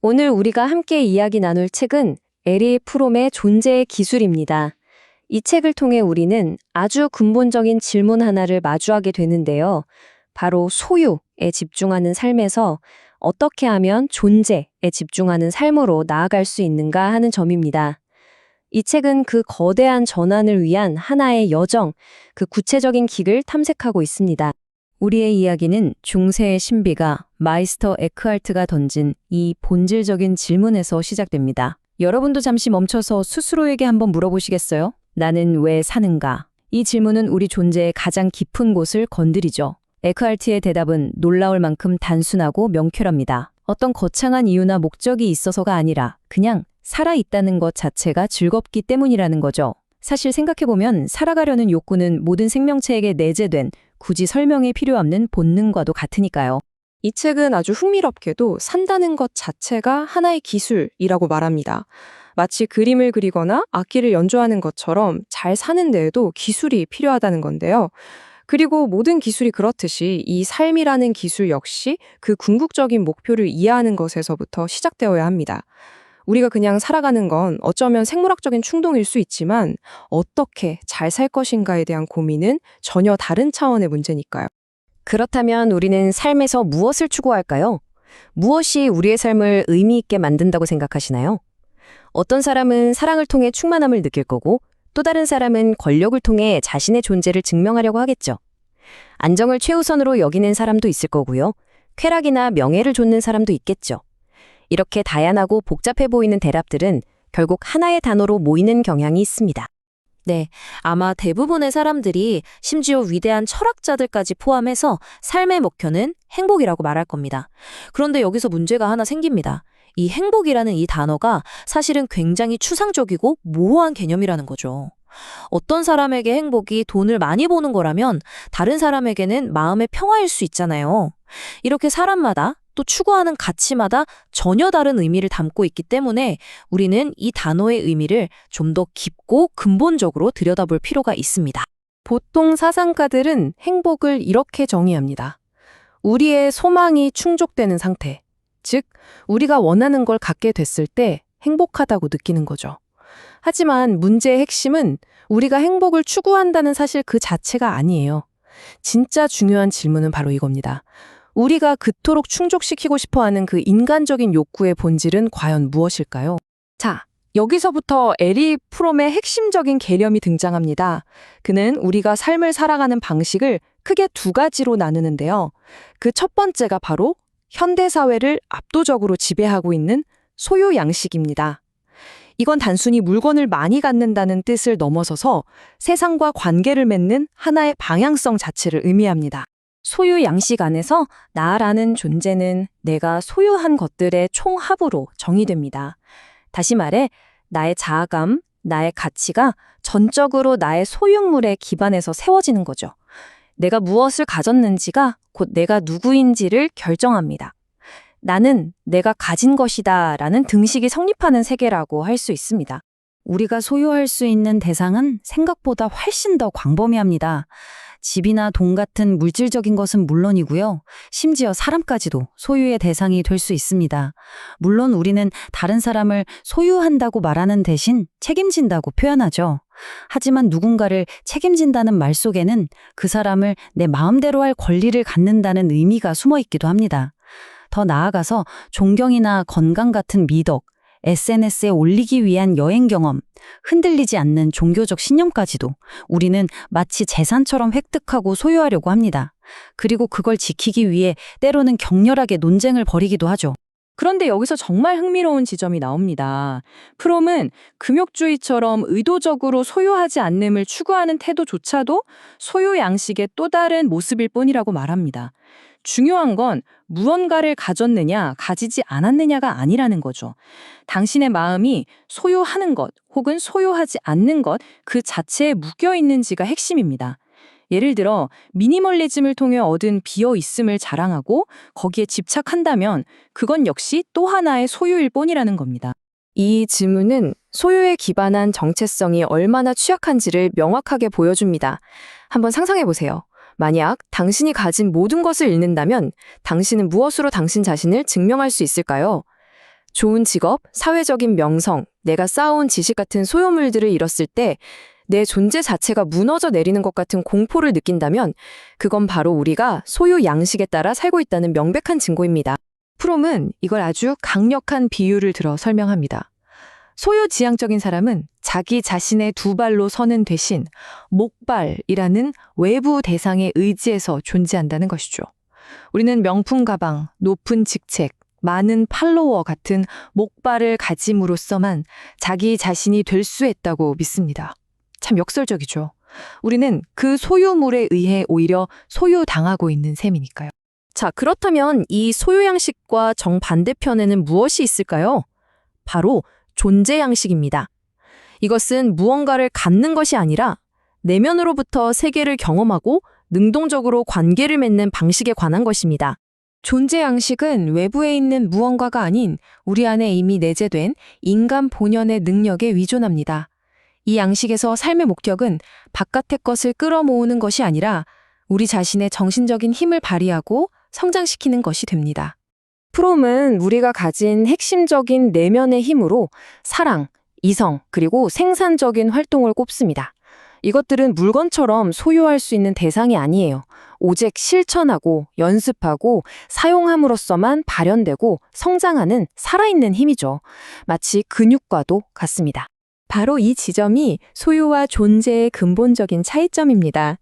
오늘 우리가 함께 이야기 나눌 책은 에리 프롬의 존재의 기술입니다. 이 책을 통해 우리는 아주 근본적인 질문 하나를 마주하게 되는데요. 바로 소유에 집중하는 삶에서 어떻게 하면 존재에 집중하는 삶으로 나아갈 수 있는가 하는 점입니다. 이 책은 그 거대한 전환을 위한 하나의 여정, 그 구체적인 길을 탐색하고 있습니다. 우리의 이야기는 중세의 신비가 마이스터 에크할트가 던진 이 본질적인 질문에서 시작됩니다. 여러분도 잠시 멈춰서 스스로에게 한번 물어보시겠어요? 나는 왜 사는가? 이 질문은 우리 존재의 가장 깊은 곳을 건드리죠. 에크할트의 대답은 놀라울 만큼 단순하고 명쾌합니다. 어떤 거창한 이유나 목적이 있어서가 아니라 그냥 살아있다는 것 자체가 즐겁기 때문이라는 거죠. 사실 생각해보면 살아가려는 욕구는 모든 생명체에게 내재된 굳이 설명이 필요 없는 본능과도 같으니까요. 이 책은 아주 흥미롭게도 산다는 것 자체가 하나의 기술이라고 말합니다. 마치 그림을 그리거나 악기를 연주하는 것처럼 잘 사는 데에도 기술이 필요하다는 건데요. 그리고 모든 기술이 그렇듯이 이 삶이라는 기술 역시 그 궁극적인 목표를 이해하는 것에서부터 시작되어야 합니다. 우리가 그냥 살아가는 건 어쩌면 생물학적인 충동일 수 있지만 어떻게 잘 살 것인가에 대한 고민은 전혀 다른 차원의 문제니까요. 그렇다면 우리는 삶에서 무엇을 추구할까요? 무엇이 우리의 삶을 의미 있게 만든다고 생각하시나요? 어떤 사람은 사랑을 통해 충만함을 느낄 거고 또 다른 사람은 권력을 통해 자신의 존재를 증명하려고 하겠죠. 안정을 최우선으로 여기는 사람도 있을 거고요. 쾌락이나 명예를 좇는 사람도 있겠죠. 이렇게 다양하고 복잡해 보이는 대답들은 결국 하나의 단어로 모이는 경향이 있습니다. 네, 아마 대부분의 사람들이 심지어 위대한 철학자들까지 포함해서 삶의 목표는 행복이라고 말할 겁니다. 그런데 여기서 문제가 하나 생깁니다. 이 행복이라는 이 단어가 사실은 굉장히 추상적이고 모호한 개념이라는 거죠. 어떤 사람에게 행복이 돈을 많이 버는 거라면 다른 사람에게는 마음의 평화일 수 있잖아요. 이렇게 사람마다 또 추구하는 가치마다 전혀 다른 의미를 담고 있기 때문에 우리는 이 단어의 의미를 좀 더 깊고 근본적으로 들여다볼 필요가 있습니다. 보통 사상가들은 행복을 이렇게 정의합니다. 우리의 소망이 충족되는 상태, 즉 우리가 원하는 걸 갖게 됐을 때 행복하다고 느끼는 거죠. 하지만 문제의 핵심은 우리가 행복을 추구한다는 사실 그 자체가 아니에요. 진짜 중요한 질문은 바로 이겁니다. 우리가 그토록 충족시키고 싶어하는 그 인간적인 욕구의 본질은 과연 무엇일까요? 자, 여기서부터 에리 프롬의 핵심적인 개념이 등장합니다. 그는 우리가 삶을 살아가는 방식을 크게 두 가지로 나누는데요. 그 첫 번째가 바로 현대사회를 압도적으로 지배하고 있는 소유 양식입니다. 이건 단순히 물건을 많이 갖는다는 뜻을 넘어서서 세상과 관계를 맺는 하나의 방향성 자체를 의미합니다. 소유 양식 안에서 나라는 존재는 내가 소유한 것들의 총합으로 정의됩니다. 다시 말해 나의 자아감, 나의 가치가 전적으로 나의 소유물에 기반해서 세워지는 거죠. 내가 무엇을 가졌는지가 곧 내가 누구인지를 결정합니다. 나는 내가 가진 것이다 라는 등식이 성립하는 세계라고 할 수 있습니다. 우리가 소유할 수 있는 대상은 생각보다 훨씬 더 광범위합니다. 집이나 돈 같은 물질적인 것은 물론이고요. 심지어 사람까지도 소유의 대상이 될 수 있습니다. 물론 우리는 다른 사람을 소유한다고 말하는 대신 책임진다고 표현하죠. 하지만 누군가를 책임진다는 말 속에는 그 사람을 내 마음대로 할 권리를 갖는다는 의미가 숨어 있기도 합니다. 더 나아가서 존경이나 건강 같은 미덕, SNS에 올리기 위한 여행 경험, 흔들리지 않는 종교적 신념까지도 우리는 마치 재산처럼 획득하고 소유하려고 합니다. 그리고 그걸 지키기 위해 때로는 격렬하게 논쟁을 벌이기도 하죠. 그런데 여기서 정말 흥미로운 지점이 나옵니다. 프롬은 금욕주의처럼 의도적으로 소유하지 않음을 추구하는 태도조차도 소유 양식의 또 다른 모습일 뿐이라고 말합니다. 중요한 건 무언가를 가졌느냐, 가지지 않았느냐가 아니라는 거죠. 당신의 마음이 소유하는 것 혹은 소유하지 않는 것 그 자체에 묶여 있는지가 핵심입니다. 예를 들어 미니멀리즘을 통해 얻은 비어있음을 자랑하고 거기에 집착한다면 그건 역시 또 하나의 소유일 뿐이라는 겁니다. 이 질문은 소유에 기반한 정체성이 얼마나 취약한지를 명확하게 보여줍니다. 한번 상상해 보세요. 만약 당신이 가진 모든 것을 잃는다면 당신은 무엇으로 당신 자신을 증명할 수 있을까요? 좋은 직업, 사회적인 명성, 내가 쌓아온 지식 같은 소유물들을 잃었을 때 내 존재 자체가 무너져 내리는 것 같은 공포를 느낀다면 그건 바로 우리가 소유 양식에 따라 살고 있다는 명백한 증거입니다. 프롬은 이걸 아주 강력한 비유를 들어 설명합니다. 소유지향적인 사람은 자기 자신의 두 발로 서는 대신 목발이라는 외부 대상에 의지해서 존재한다는 것이죠. 우리는 명품 가방, 높은 직책, 많은 팔로워 같은 목발을 가짐으로써만 자기 자신이 될 수 있다고 믿습니다. 참 역설적이죠. 우리는 그 소유물에 의해 오히려 소유당하고 있는 셈이니까요. 자, 그렇다면 이 소유 양식과 정반대편에는 무엇이 있을까요? 바로 존재 양식입니다. 이것은 무언가를 갖는 것이 아니라 내면으로부터 세계를 경험하고 능동적으로 관계를 맺는 방식에 관한 것입니다. 존재 양식은 외부에 있는 무언가가 아닌 우리 안에 이미 내재된 인간 본연의 능력에 의존합니다. 이 양식에서 삶의 목적은 바깥의 것을 끌어모으는 것이 아니라 우리 자신의 정신적인 힘을 발휘하고 성장시키는 것이 됩니다. 프롬은 우리가 가진 핵심적인 내면의 힘으로 사랑, 이성, 그리고 생산적인 활동을 꼽습니다. 이것들은 물건처럼 소유할 수 있는 대상이 아니에요. 오직 실천하고 연습하고 사용함으로써만 발현되고 성장하는 살아있는 힘이죠. 마치 근육과도 같습니다. 바로 이 지점이 소유와 존재의 근본적인 차이점입니다.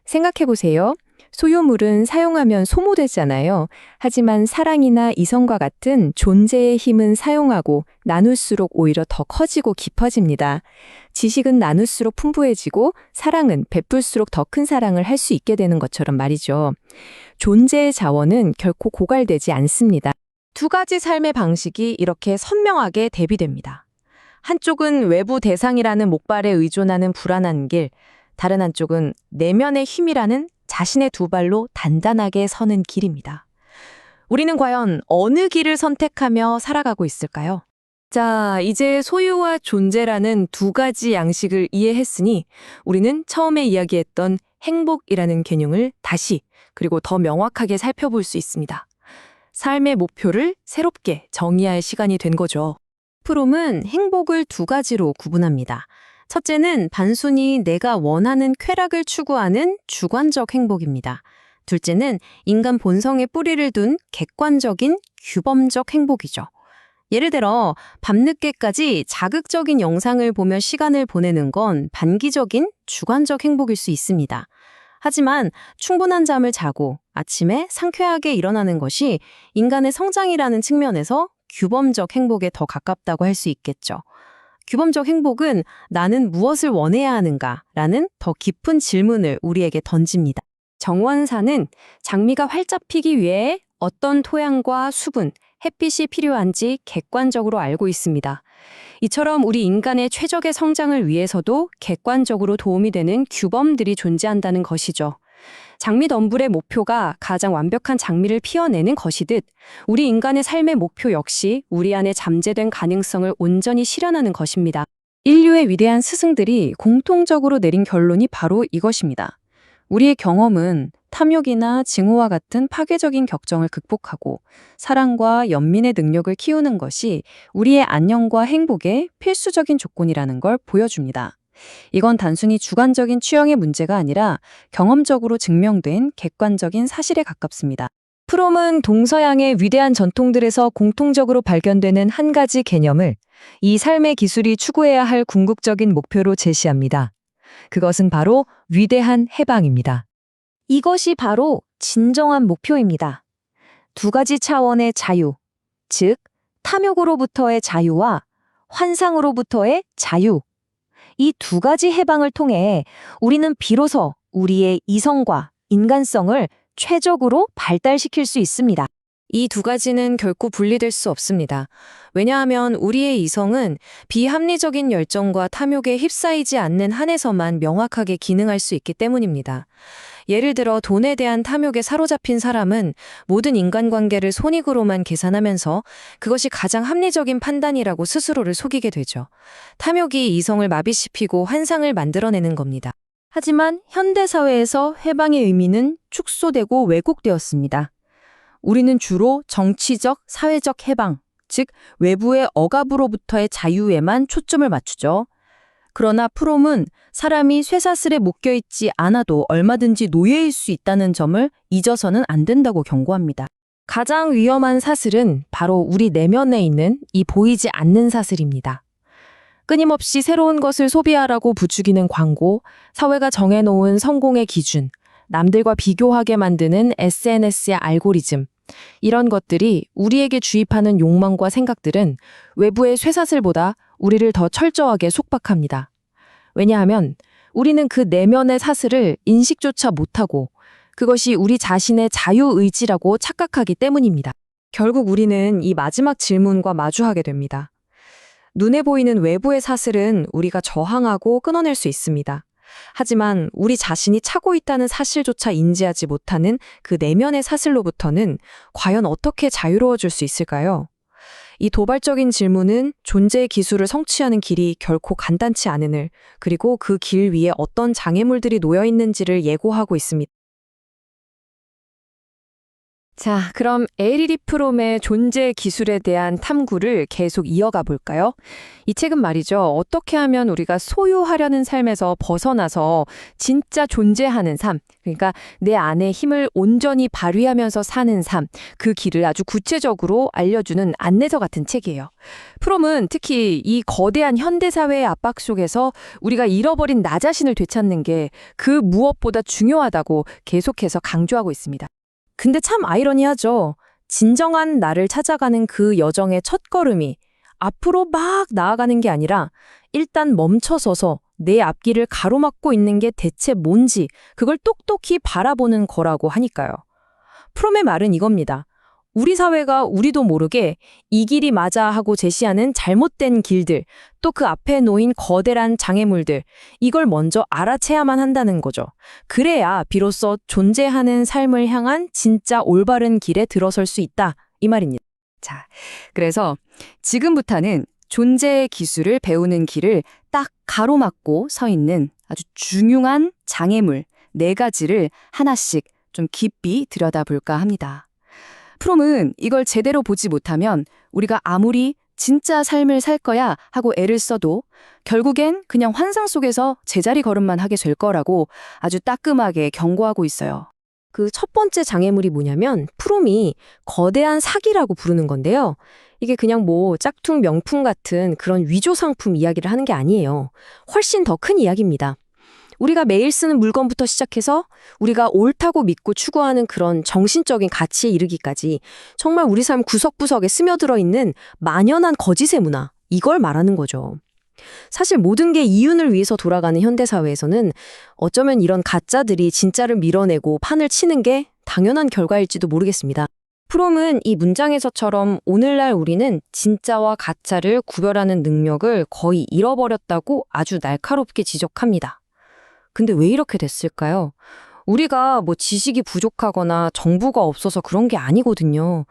생각해보세요. 소유물은 사용하면 소모되잖아요. 하지만 사랑이나 이성과 같은 존재의 힘은 사용하고 나눌수록 오히려 더 커지고 깊어집니다. 지식은 나눌수록 풍부해지고 사랑은 베풀수록 더 큰 사랑을 할 수 있게 되는 것처럼 말이죠. 존재의 자원은 결코 고갈되지 않습니다. 두 가지 삶의 방식이 이렇게 선명하게 대비됩니다. 한쪽은 외부 대상이라는 목발에 의존하는 불안한 길, 다른 한쪽은 내면의 힘이라는 자신의 두 발로 단단하게 서는 길입니다. 우리는 과연 어느 길을 선택하며 살아가고 있을까요? 자, 이제 소유와 존재라는 두 가지 양식을 이해했으니 우리는 처음에 이야기했던 행복이라는 개념을 다시 그리고 더 명확하게 살펴볼 수 있습니다. 삶의 목표를 새롭게 정의할 시간이 된 거죠. 프롬은 행복을 두 가지로 구분합니다. 첫째는 단순히 내가 원하는 쾌락을 추구하는 주관적 행복입니다. 둘째는 인간 본성에 뿌리를 둔 객관적인 규범적 행복이죠. 예를 들어 밤늦게까지 자극적인 영상을 보며 시간을 보내는 건 단기적인 주관적 행복일 수 있습니다. 하지만 충분한 잠을 자고 아침에 상쾌하게 일어나는 것이 인간의 성장이라는 측면에서 규범적 행복에 더 가깝다고 할 수 있겠죠. 규범적 행복은 나는 무엇을 원해야 하는가라는 더 깊은 질문을 우리에게 던집니다. 정원사는 장미가 활짝 피기 위해 어떤 토양과 수분, 햇빛이 필요한지 객관적으로 알고 있습니다. 이처럼 우리 인간의 최적의 성장을 위해서도 객관적으로 도움이 되는 규범들이 존재한다는 것이죠. 장미 덤불의 목표가 가장 완벽한 장미를 피워내는 것이듯 우리 인간의 삶의 목표 역시 우리 안에 잠재된 가능성을 온전히 실현하는 것입니다. 인류의 위대한 스승들이 공통적으로 내린 결론이 바로 이것입니다. 우리의 경험은 탐욕이나 증오와 같은 파괴적인 격정을 극복하고 사랑과 연민의 능력을 키우는 것이 우리의 안녕과 행복의 필수적인 조건이라는 걸 보여줍니다. 이건 단순히 주관적인 취향의 문제가 아니라 경험적으로 증명된 객관적인 사실에 가깝습니다. 프롬은 동서양의 위대한 전통들에서 공통적으로 발견되는 한 가지 개념을 이 삶의 기술이 추구해야 할 궁극적인 목표로 제시합니다. 그것은 바로 위대한 해방입니다. 이것이 바로 진정한 목표입니다. 두 가지 차원의 자유, 즉 탐욕으로부터의 자유와 환상으로부터의 자유. 이 두 가지 해방을 통해 우리는 비로소 우리의 이성과 인간성을 최적으로 발달시킬 수 있습니다. 이 두 가지는 결코 분리될 수 없습니다. 왜냐하면 우리의 이성은 비합리적인 열정과 탐욕에 휩싸이지 않는 한에서만 명확하게 기능할 수 있기 때문입니다. 예를 들어 돈에 대한 탐욕에 사로잡힌 사람은 모든 인간관계를 손익으로만 계산하면서 그것이 가장 합리적인 판단이라고 스스로를 속이게 되죠. 탐욕이 이성을 마비시키고 환상을 만들어내는 겁니다. 하지만 현대사회에서 해방의 의미는 축소되고 왜곡되었습니다. 우리는 주로 정치적, 사회적 해방, 즉 외부의 억압으로부터의 자유에만 초점을 맞추죠. 그러나 프롬은 사람이 쇠사슬에 묶여있지 않아도 얼마든지 노예일 수 있다는 점을 잊어서는 안 된다고 경고합니다. 가장 위험한 사슬은 바로 우리 내면에 있는 이 보이지 않는 사슬입니다. 끊임없이 새로운 것을 소비하라고 부추기는 광고, 사회가 정해놓은 성공의 기준, 남들과 비교하게 만드는 SNS의 알고리즘, 이런 것들이 우리에게 주입하는 욕망과 생각들은 외부의 쇠사슬보다 우리를 더 철저하게 속박합니다. 왜냐하면 우리는 그 내면의 사슬을 인식조차 못하고 그것이 우리 자신의 자유의지라고 착각하기 때문입니다. 결국 우리는 이 마지막 질문과 마주하게 됩니다. 눈에 보이는 외부의 사슬은 우리가 저항하고 끊어낼 수 있습니다. 하지만 우리 자신이 차고 있다는 사실조차 인지하지 못하는 그 내면의 사슬로부터는 과연 어떻게 자유로워질 수 있을까요? 이 도발적인 질문은 존재의 기술을 성취하는 길이 결코 간단치 않으늘, 그리고 그 길 위에 어떤 장애물들이 놓여 있는지를 예고하고 있습니다. 자, 그럼 에리리 프롬의 존재 기술에 대한 탐구를 계속 이어가 볼까요? 이 책은 말이죠. 어떻게 하면 우리가 소유하려는 삶에서 벗어나서 진짜 존재하는 삶, 그러니까 내 안의 힘을 온전히 발휘하면서 사는 삶, 그 길을 아주 구체적으로 알려주는 안내서 같은 책이에요. 프롬은 특히 이 거대한 현대사회의 압박 속에서 우리가 잃어버린 나 자신을 되찾는 게 그 무엇보다 중요하다고 계속해서 강조하고 있습니다. 근데 참 아이러니하죠. 진정한 나를 찾아가는 그 여정의 첫걸음이 앞으로 막 나아가는 게 아니라 일단 멈춰서서 내 앞길을 가로막고 있는 게 대체 뭔지 그걸 똑똑히 바라보는 거라고 하니까요. 프롬의 말은 이겁니다. 우리 사회가 우리도 모르게 이 길이 맞아 하고 제시하는 잘못된 길들, 또 그 앞에 놓인 거대한 장애물들, 이걸 먼저 알아채야만 한다는 거죠. 그래야 비로소 존재하는 삶을 향한 진짜 올바른 길에 들어설 수 있다, 이 말입니다. 자, 그래서 지금부터는 존재의 기술을 배우는 길을 딱 가로막고 서 있는 아주 중요한 장애물 4가지를 하나씩 좀 깊이 들여다볼까 합니다. 프롬은 이걸 제대로 보지 못하면 우리가 아무리 진짜 삶을 살 거야 하고 애를 써도 결국엔 그냥 환상 속에서 제자리 걸음만 하게 될 거라고 아주 따끔하게 경고하고 있어요. 그 첫 번째 장애물이 뭐냐면 프롬이 거대한 사기라고 부르는 건데요. 이게 그냥 뭐 짝퉁 명품 같은 그런 위조 상품 이야기를 하는 게 아니에요. 훨씬 더 큰 이야기입니다. 우리가 매일 쓰는 물건부터 시작해서 우리가 옳다고 믿고 추구하는 그런 정신적인 가치에 이르기까지 정말 우리 삶 구석구석에 스며들어 있는 만연한 거짓의 문화, 이걸 말하는 거죠. 사실 모든 게 이윤을 위해서 돌아가는 현대사회에서는 어쩌면 이런 가짜들이 진짜를 밀어내고 판을 치는 게 당연한 결과일지도 모르겠습니다. 프롬은 이 문장에서처럼 오늘날 우리는 진짜와 가짜를 구별하는 능력을 거의 잃어버렸다고 아주 날카롭게 지적합니다. 근데 왜 이렇게 됐을까요? 우리가 뭐 지식이 부족하거나 정보가 없어서 그런 게 아니거든요.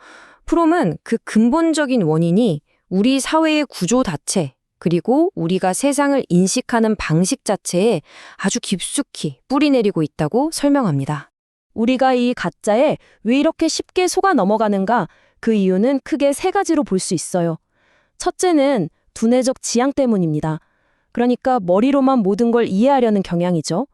프롬은 그 근본적인 원인이 우리 사회의 구조 자체, 그리고 우리가 세상을 인식하는 방식 자체에 아주 깊숙이 뿌리내리고 있다고 설명합니다. 우리가 이 가짜에 왜 이렇게 쉽게 속아 넘어가는가? 그 이유는 크게 3가지로 볼 수 있어요. 첫째는 두뇌적 지향 때문입니다. 그러니까 머리로만 모든 걸 이해하려는 경향이죠.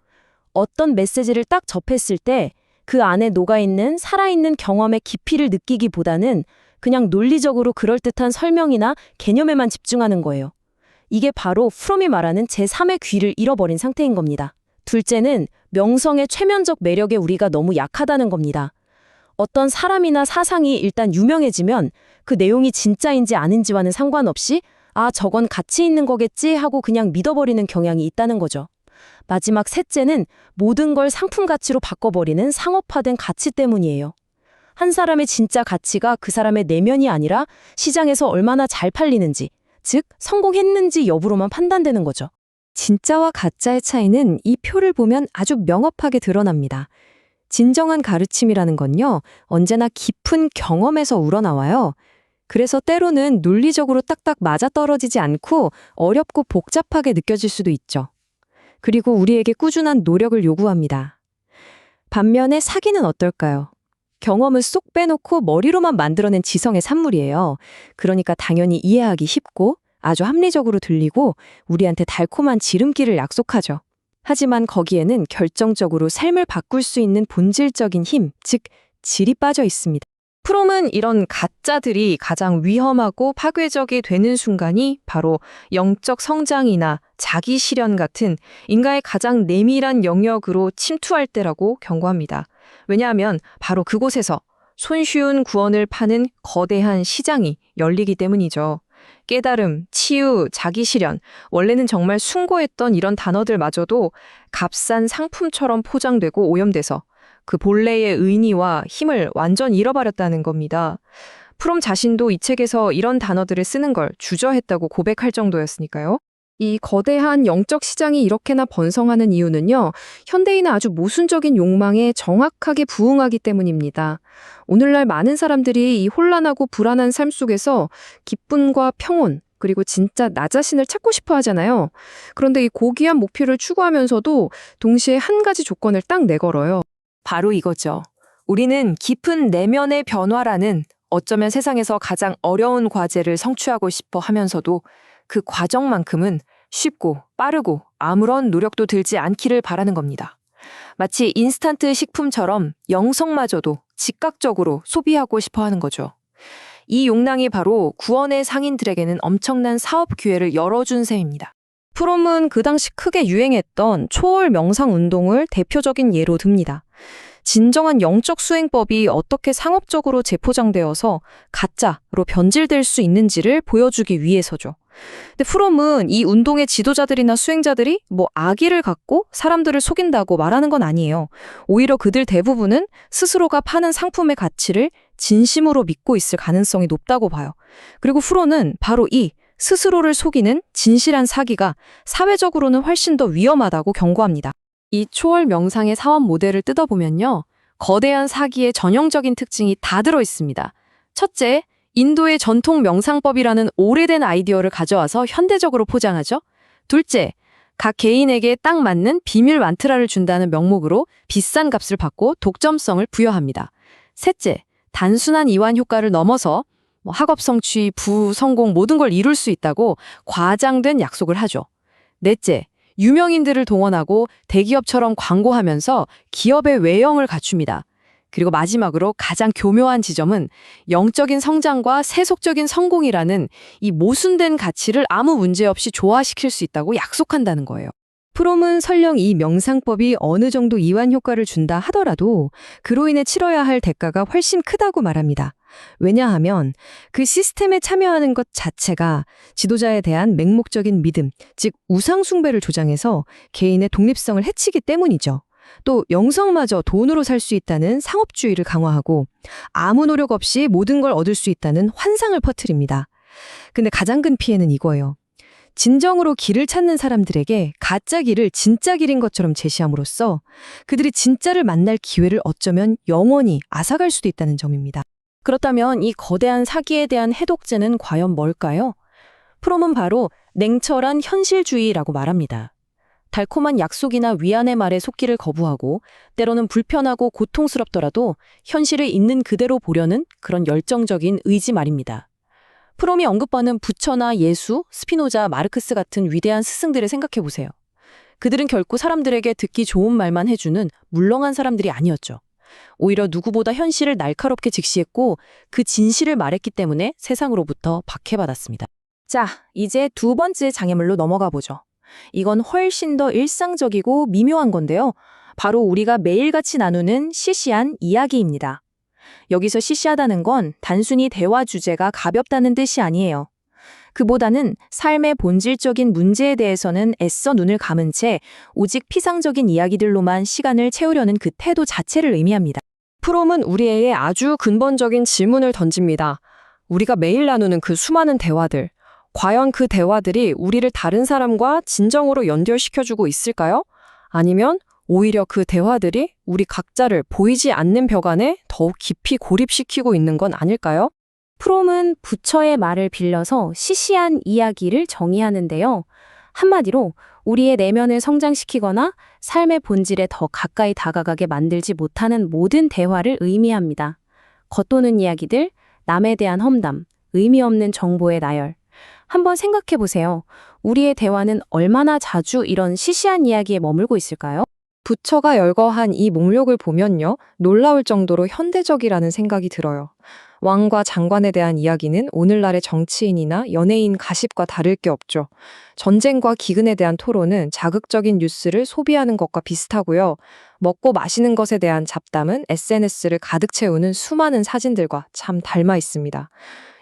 어떤 메시지를 딱 접했을 때 그 안에 녹아있는 살아있는 경험의 깊이를 느끼기보다는 그냥 논리적으로 그럴듯한 설명이나 개념에만 집중하는 거예요. 이게 바로 프롬이 말하는 제3의 귀를 잃어버린 상태인 겁니다. 둘째는 명성의 최면적 매력에 우리가 너무 약하다는 겁니다. 어떤 사람이나 사상이 일단 유명해지면 그 내용이 진짜인지 아닌지와는 상관없이 아, 저건 가치 있는 거겠지 하고 그냥 믿어버리는 경향이 있다는 거죠. 마지막 셋째는 모든 걸 상품 가치로 바꿔버리는 상업화된 가치 때문이에요. 한 사람의 진짜 가치가 그 사람의 내면이 아니라 시장에서 얼마나 잘 팔리는지, 즉 성공했는지 여부로만 판단되는 거죠. 진짜와 가짜의 차이는 이 표를 보면 아주 명확하게 드러납니다. 진정한 가르침이라는 건요, 언제나 깊은 경험에서 우러나와요. 그래서 때로는 논리적으로 딱딱 맞아떨어지지 않고 어렵고 복잡하게 느껴질 수도 있죠. 그리고 우리에게 꾸준한 노력을 요구합니다. 반면에 사기는 어떨까요? 경험은 쏙 빼놓고 머리로만 만들어낸 지성의 산물이에요. 그러니까 당연히 이해하기 쉽고 아주 합리적으로 들리고 우리한테 달콤한 지름길을 약속하죠. 하지만 거기에는 결정적으로 삶을 바꿀 수 있는 본질적인 힘, 즉 질이 빠져 있습니다. 프롬은 이런 가짜들이 가장 위험하고 파괴적이 되는 순간이 바로 영적 성장이나 자기 실현 같은 인간의 가장 내밀한 영역으로 침투할 때라고 경고합니다. 왜냐하면 바로 그곳에서 손쉬운 구원을 파는 거대한 시장이 열리기 때문이죠. 깨달음, 치유, 자기 실현, 원래는 정말 숭고했던 이런 단어들마저도 값싼 상품처럼 포장되고 오염돼서 그 본래의 의미와 힘을 완전 잃어버렸다는 겁니다. 프롬 자신도 이 책에서 이런 단어들을 쓰는 걸 주저했다고 고백할 정도였으니까요. 이 거대한 영적 시장이 이렇게나 번성하는 이유는요, 현대인의 아주 모순적인 욕망에 정확하게 부응하기 때문입니다. 오늘날 많은 사람들이 이 혼란하고 불안한 삶 속에서 기쁨과 평온, 그리고 진짜 나 자신을 찾고 싶어 하잖아요. 그런데 이 고귀한 목표를 추구하면서도 동시에 한 가지 조건을 딱 내걸어요. 바로 이거죠. 우리는 깊은 내면의 변화라는 어쩌면 세상에서 가장 어려운 과제를 성취하고 싶어 하면서도 그 과정만큼은 쉽고 빠르고 아무런 노력도 들지 않기를 바라는 겁니다. 마치 인스턴트 식품처럼 영성마저도 즉각적으로 소비하고 싶어 하는 거죠. 이 욕망이 바로 구원의 상인들에게는 엄청난 사업 기회를 열어준 셈입니다. 프롬은 그 당시 크게 유행했던 초월 명상 운동을 대표적인 예로 듭니다. 진정한 영적 수행법이 어떻게 상업적으로 재포장되어서 가짜로 변질될 수 있는지를 보여주기 위해서죠. 근데 프롬은 이 운동의 지도자들이나 수행자들이 악의를 갖고 사람들을 속인다고 말하는 건 아니에요. 오히려 그들 대부분은 스스로가 파는 상품의 가치를 진심으로 믿고 있을 가능성이 높다고 봐요. 그리고 프롬은 바로 이 스스로를 속이는 진실한 사기가 사회적으로는 훨씬 더 위험하다고 경고합니다. 이 초월 명상의 사업 모델을 뜯어보면요, 거대한 사기의 전형적인 특징이 다 들어있습니다. 첫째, 인도의 전통 명상법이라는 오래된 아이디어를 가져와서 현대적으로 포장하죠. 둘째, 각 개인에게 딱 맞는 비밀 만트라를 준다는 명목으로 비싼 값을 받고 독점성을 부여합니다. 셋째, 단순한 이완 효과를 넘어서 학업 성취, 부, 성공 모든 걸 이룰 수 있다고 과장된 약속을 하죠. 넷째, 유명인들을 동원하고 대기업처럼 광고하면서 기업의 외형을 갖춥니다. 그리고 마지막으로 가장 교묘한 지점은 영적인 성장과 세속적인 성공이라는 이 모순된 가치를 아무 문제 없이 조화시킬 수 있다고 약속한다는 거예요. 프롬은 설령 이 명상법이 어느 정도 이완 효과를 준다 하더라도 그로 인해 치러야 할 대가가 훨씬 크다고 말합니다. 왜냐하면 그 시스템에 참여하는 것 자체가 지도자에 대한 맹목적인 믿음, 즉 우상 숭배를 조장해서 개인의 독립성을 해치기 때문이죠. 또 영성마저 돈으로 살 수 있다는 상업주의를 강화하고 아무 노력 없이 모든 걸 얻을 수 있다는 환상을 퍼뜨립니다. 근데 가장 큰 피해는 이거예요. 진정으로 길을 찾는 사람들에게 가짜 길을 진짜 길인 것처럼 제시함으로써 그들이 진짜를 만날 기회를 어쩌면 영원히 앗아갈 수도 있다는 점입니다. 그렇다면 이 거대한 사기에 대한 해독제는 과연 뭘까요? 프롬은 바로 냉철한 현실주의라고 말합니다. 달콤한 약속이나 위안의 말에 속기를 거부하고 때로는 불편하고 고통스럽더라도 현실을 있는 그대로 보려는 그런 열정적인 의지 말입니다. 프롬이 언급하는 부처나 예수, 스피노자, 마르크스 같은 위대한 스승들을 생각해 보세요. 그들은 결코 사람들에게 듣기 좋은 말만 해주는 물렁한 사람들이 아니었죠. 오히려 누구보다 현실을 날카롭게 직시했고 그 진실을 말했기 때문에 세상으로부터 박해받았습니다. 자, 이제 두 번째 장애물로 넘어가 보죠. 이건 훨씬 더 일상적이고 미묘한 건데요. 바로 우리가 매일같이 나누는 시시한 이야기입니다. 여기서 시시하다는 건 단순히 대화 주제가 가볍다는 뜻이 아니에요. 그보다는 삶의 본질적인 문제에 대해서는 애써 눈을 감은 채 오직 피상적인 이야기들로만 시간을 채우려는 그 태도 자체를 의미합니다. 프롬은 우리에게 아주 근본적인 질문을 던집니다. 우리가 매일 나누는 그 수많은 대화들, 과연 그 대화들이 우리를 다른 사람과 진정으로 연결시켜주고 있을까요? 아니면 오히려 그 대화들이 우리 각자를 보이지 않는 벽 안에 더욱 깊이 고립시키고 있는 건 아닐까요? 프롬은 부처의 말을 빌려서 시시한 이야기를 정의하는데요. 한마디로 우리의 내면을 성장시키거나 삶의 본질에 더 가까이 다가가게 만들지 못하는 모든 대화를 의미합니다. 겉도는 이야기들, 남에 대한 험담, 의미 없는 정보의 나열. 한번 생각해 보세요. 우리의 대화는 얼마나 자주 이런 시시한 이야기에 머물고 있을까요? 부처가 열거한 이 목록을 보면요, 놀라울 정도로 현대적이라는 생각이 들어요. 왕과 장관에 대한 이야기는 오늘날의 정치인이나 연예인 가십과 다를 게 없죠. 전쟁과 기근에 대한 토론은 자극적인 뉴스를 소비하는 것과 비슷하고요. 먹고 마시는 것에 대한 잡담은 SNS를 가득 채우는 수많은 사진들과 참 닮아 있습니다.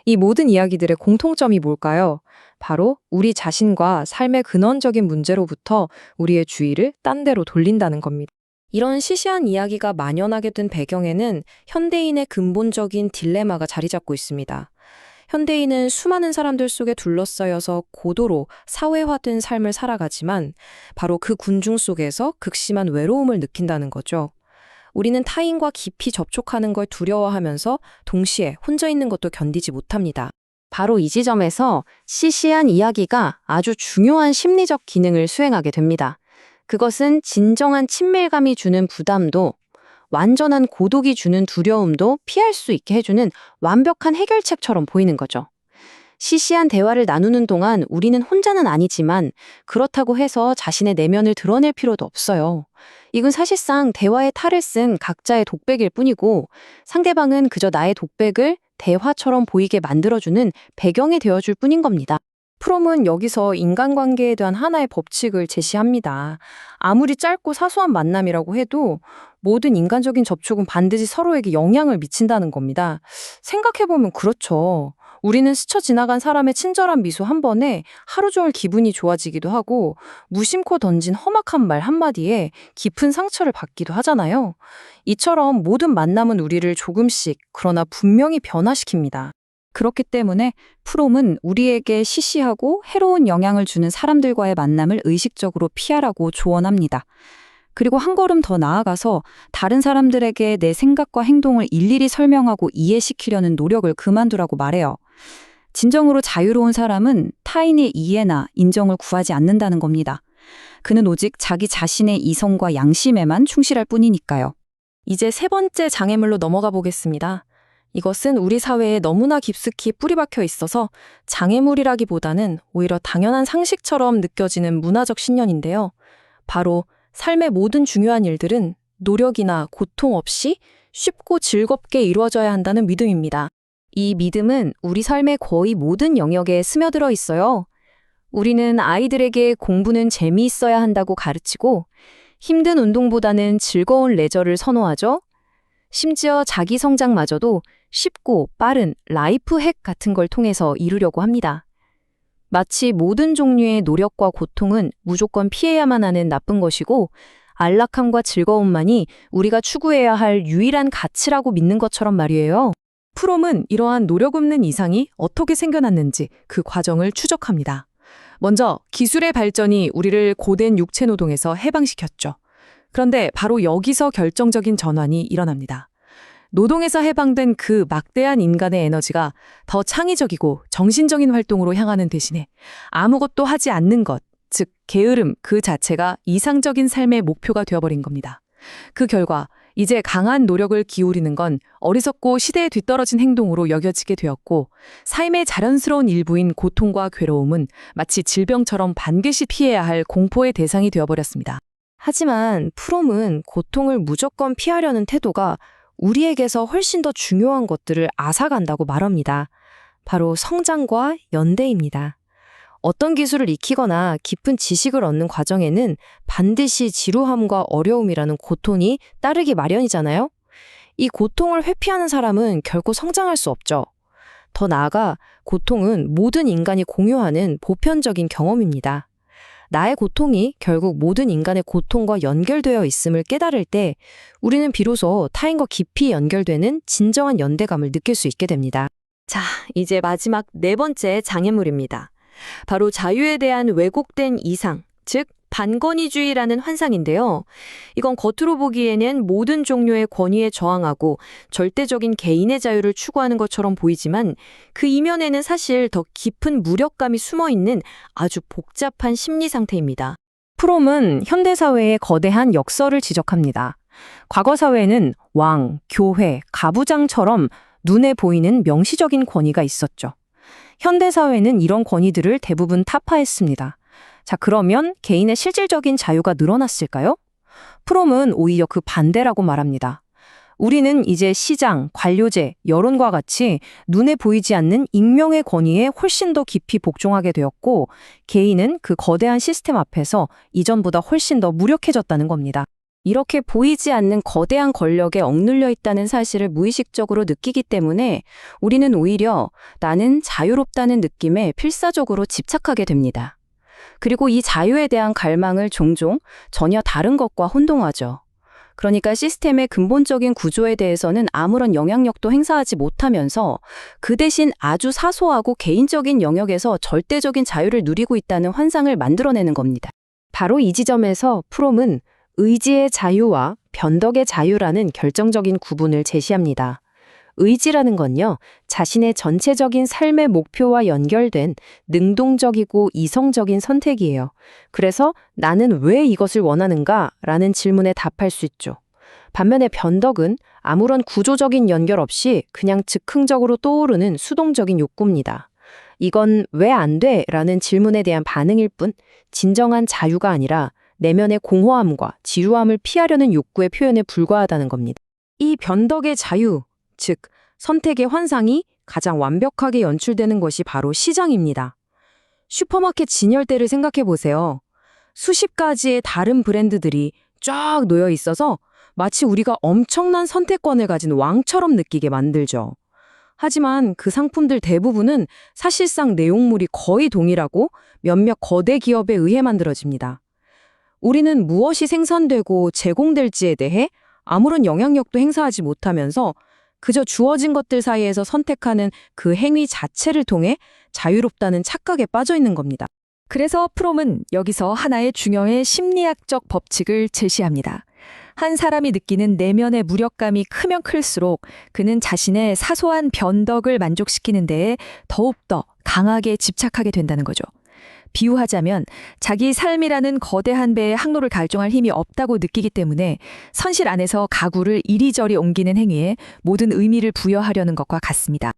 이 모든 이야기들의 공통점이 뭘까요? 바로 우리 자신과 삶의 근원적인 문제로부터 우리의 주의를 딴 데로 돌린다는 겁니다. 이런 시시한 이야기가 만연하게 된 배경에는 현대인의 근본적인 딜레마가 자리 잡고 있습니다. 현대인은 수많은 사람들 속에 둘러싸여서 고도로 사회화된 삶을 살아가지만 바로 그 군중 속에서 극심한 외로움을 느낀다는 거죠. 우리는 타인과 깊이 접촉하는 걸 두려워하면서 동시에 혼자 있는 것도 견디지 못합니다. 바로 이 지점에서 시시한 이야기가 아주 중요한 심리적 기능을 수행하게 됩니다. 그것은 진정한 친밀감이 주는 부담도, 완전한 고독이 주는 두려움도 피할 수 있게 해주는 완벽한 해결책처럼 보이는 거죠. 시시한 대화를 나누는 동안 우리는 혼자는 아니지만 그렇다고 해서 자신의 내면을 드러낼 필요도 없어요. 이건 사실상 대화의 탈을 쓴 각자의 독백일 뿐이고 상대방은 그저 나의 독백을 대화처럼 보이게 만들어주는 배경이 되어줄 뿐인 겁니다. 프롬은 여기서 인간관계에 대한 하나의 법칙을 제시합니다. 아무리 짧고 사소한 만남이라고 해도 모든 인간적인 접촉은 반드시 서로에게 영향을 미친다는 겁니다. 생각해보면 그렇죠. 우리는 스쳐 지나간 사람의 친절한 미소 한 번에 하루 종일 기분이 좋아지기도 하고 무심코 던진 험악한 말 한마디에 깊은 상처를 받기도 하잖아요. 이처럼 모든 만남은 우리를 조금씩 그러나 분명히 변화시킵니다. 그렇기 때문에 프롬은 우리에게 시시하고 해로운 영향을 주는 사람들과의 만남을 의식적으로 피하라고 조언합니다. 그리고 한 걸음 더 나아가서 다른 사람들에게 내 생각과 행동을 일일이 설명하고 이해시키려는 노력을 그만두라고 말해요. 진정으로 자유로운 사람은 타인의 이해나 인정을 구하지 않는다는 겁니다. 그는 오직 자기 자신의 이성과 양심에만 충실할 뿐이니까요. 이제 세 번째 장애물로 넘어가 보겠습니다. 이것은 우리 사회에 너무나 깊숙이 뿌리박혀 있어서 장애물이라기보다는 오히려 당연한 상식처럼 느껴지는 문화적 신념인데요. 바로 삶의 모든 중요한 일들은 노력이나 고통 없이 쉽고 즐겁게 이루어져야 한다는 믿음입니다. 이 믿음은 우리 삶의 거의 모든 영역에 스며들어 있어요. 우리는 아이들에게 공부는 재미있어야 한다고 가르치고 힘든 운동보다는 즐거운 레저를 선호하죠. 심지어 자기 성장마저도 쉽고 빠른 라이프 핵 같은 걸 통해서 이루려고 합니다. 마치 모든 종류의 노력과 고통은 무조건 피해야만 하는 나쁜 것이고 안락함과 즐거움만이 우리가 추구해야 할 유일한 가치라고 믿는 것처럼 말이에요. 프롬은 이러한 노력 없는 이상이 어떻게 생겨났는지 그 과정을 추적합니다. 먼저 기술의 발전이 우리를 고된 육체 노동에서 해방시켰죠. 그런데 바로 여기서 결정적인 전환이 일어납니다. 노동에서 해방된 그 막대한 인간의 에너지가 더 창의적이고 정신적인 활동으로 향하는 대신에 아무것도 하지 않는 것, 즉 게으름 그 자체가 이상적인 삶의 목표가 되어버린 겁니다. 그 결과 이제 강한 노력을 기울이는 건 어리석고 시대에 뒤떨어진 행동으로 여겨지게 되었고 삶의 자연스러운 일부인 고통과 괴로움은 마치 질병처럼 반드시 피해야 할 공포의 대상이 되어버렸습니다. 하지만 프롬은 고통을 무조건 피하려는 태도가 우리에게서 훨씬 더 중요한 것들을 앗아간다고 말합니다. 바로 성장과 연대입니다. 어떤 기술을 익히거나 깊은 지식을 얻는 과정에는 반드시 지루함과 어려움이라는 고통이 따르기 마련이잖아요. 이 고통을 회피하는 사람은 결코 성장할 수 없죠. 더 나아가 고통은 모든 인간이 공유하는 보편적인 경험입니다. 나의 고통이 결국 모든 인간의 고통과 연결되어 있음을 깨달을 때 우리는 비로소 타인과 깊이 연결되는 진정한 연대감을 느낄 수 있게 됩니다. 자, 이제 마지막 네 번째 장애물입니다. 바로 자유에 대한 왜곡된 이상, 즉 반권위주의라는 환상인데요. 이건 겉으로 보기에는 모든 종류의 권위에 저항하고 절대적인 개인의 자유를 추구하는 것처럼 보이지만 그 이면에는 사실 더 깊은 무력감이 숨어 있는 아주 복잡한 심리 상태입니다. 프롬은 현대사회의 거대한 역설을 지적합니다. 과거 사회에는 왕, 교회, 가부장처럼 눈에 보이는 명시적인 권위가 있었죠. 현대사회는 이런 권위들을 대부분 타파했습니다. 자, 그러면 개인의 실질적인 자유가 늘어났을까요? 프롬은 오히려 그 반대라고 말합니다. 우리는 이제 시장, 관료제, 여론과 같이 눈에 보이지 않는 익명의 권위에 훨씬 더 깊이 복종하게 되었고, 개인은 그 거대한 시스템 앞에서 이전보다 훨씬 더 무력해졌다는 겁니다. 이렇게 보이지 않는 거대한 권력에 억눌려 있다는 사실을 무의식적으로 느끼기 때문에 우리는 오히려 나는 자유롭다는 느낌에 필사적으로 집착하게 됩니다. 그리고 이 자유에 대한 갈망을 종종 전혀 다른 것과 혼동하죠. 그러니까 시스템의 근본적인 구조에 대해서는 아무런 영향력도 행사하지 못하면서 그 대신 아주 사소하고 개인적인 영역에서 절대적인 자유를 누리고 있다는 환상을 만들어내는 겁니다. 바로 이 지점에서 프롬은 의지의 자유와 변덕의 자유라는 결정적인 구분을 제시합니다. 의지라는 건요, 자신의 전체적인 삶의 목표와 연결된 능동적이고 이성적인 선택이에요. 그래서 나는 왜 이것을 원하는가? 라는 질문에 답할 수 있죠. 반면에 변덕은 아무런 구조적인 연결 없이 그냥 즉흥적으로 떠오르는 수동적인 욕구입니다. 이건 왜 안 돼? 라는 질문에 대한 반응일 뿐 진정한 자유가 아니라 내면의 공허함과 지루함을 피하려는 욕구의 표현에 불과하다는 겁니다. 이 변덕의 자유, 즉 선택의 환상이 가장 완벽하게 연출되는 것이 바로 시장입니다. 슈퍼마켓 진열대를 생각해 보세요. 수십 가지의 다른 브랜드들이 쫙 놓여 있어서 마치 우리가 엄청난 선택권을 가진 왕처럼 느끼게 만들죠. 하지만 그 상품들 대부분은 사실상 내용물이 거의 동일하고 몇몇 거대 기업에 의해 만들어집니다. 우리는 무엇이 생산되고 제공될지에 대해 아무런 영향력도 행사하지 못하면서 그저 주어진 것들 사이에서 선택하는 그 행위 자체를 통해 자유롭다는 착각에 빠져 있는 겁니다. 그래서 프롬은 여기서 하나의 중요한 심리학적 법칙을 제시합니다. 한 사람이 느끼는 내면의 무력감이 크면 클수록 그는 자신의 사소한 변덕을 만족시키는 데에 더욱더 강하게 집착하게 된다는 거죠. 비유하자면 자기 삶이라는 거대한 배에 항로를 결정할 힘이 없다고 느끼기 때문에 선실 안에서 가구를 이리저리 옮기는 행위에 모든 의미를 부여하려는 것과 같습니다.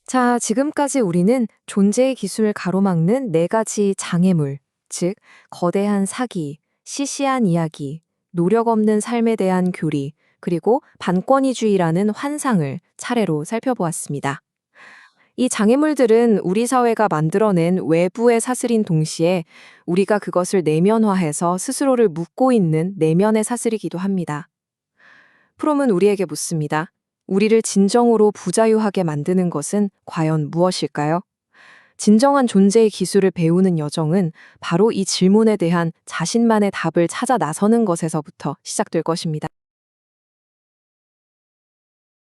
자, 지금까지 우리는 존재의 기술을 가로막는 4가지 장애물, 즉 거대한 사기, 시시한 이야기, 노력 없는 삶에 대한 교리, 그리고 반권위주의라는 환상을 차례로 살펴보았습니다. 이 장애물들은 우리 사회가 만들어낸 외부의 사슬인 동시에 우리가 그것을 내면화해서 스스로를 묶고 있는 내면의 사슬이기도 합니다. 프롬은 우리에게 묻습니다. 우리를 진정으로 부자유하게 만드는 것은 과연 무엇일까요? 진정한 존재의 기술을 배우는 여정은 바로 이 질문에 대한 자신만의 답을 찾아 나서는 것에서부터 시작될 것입니다.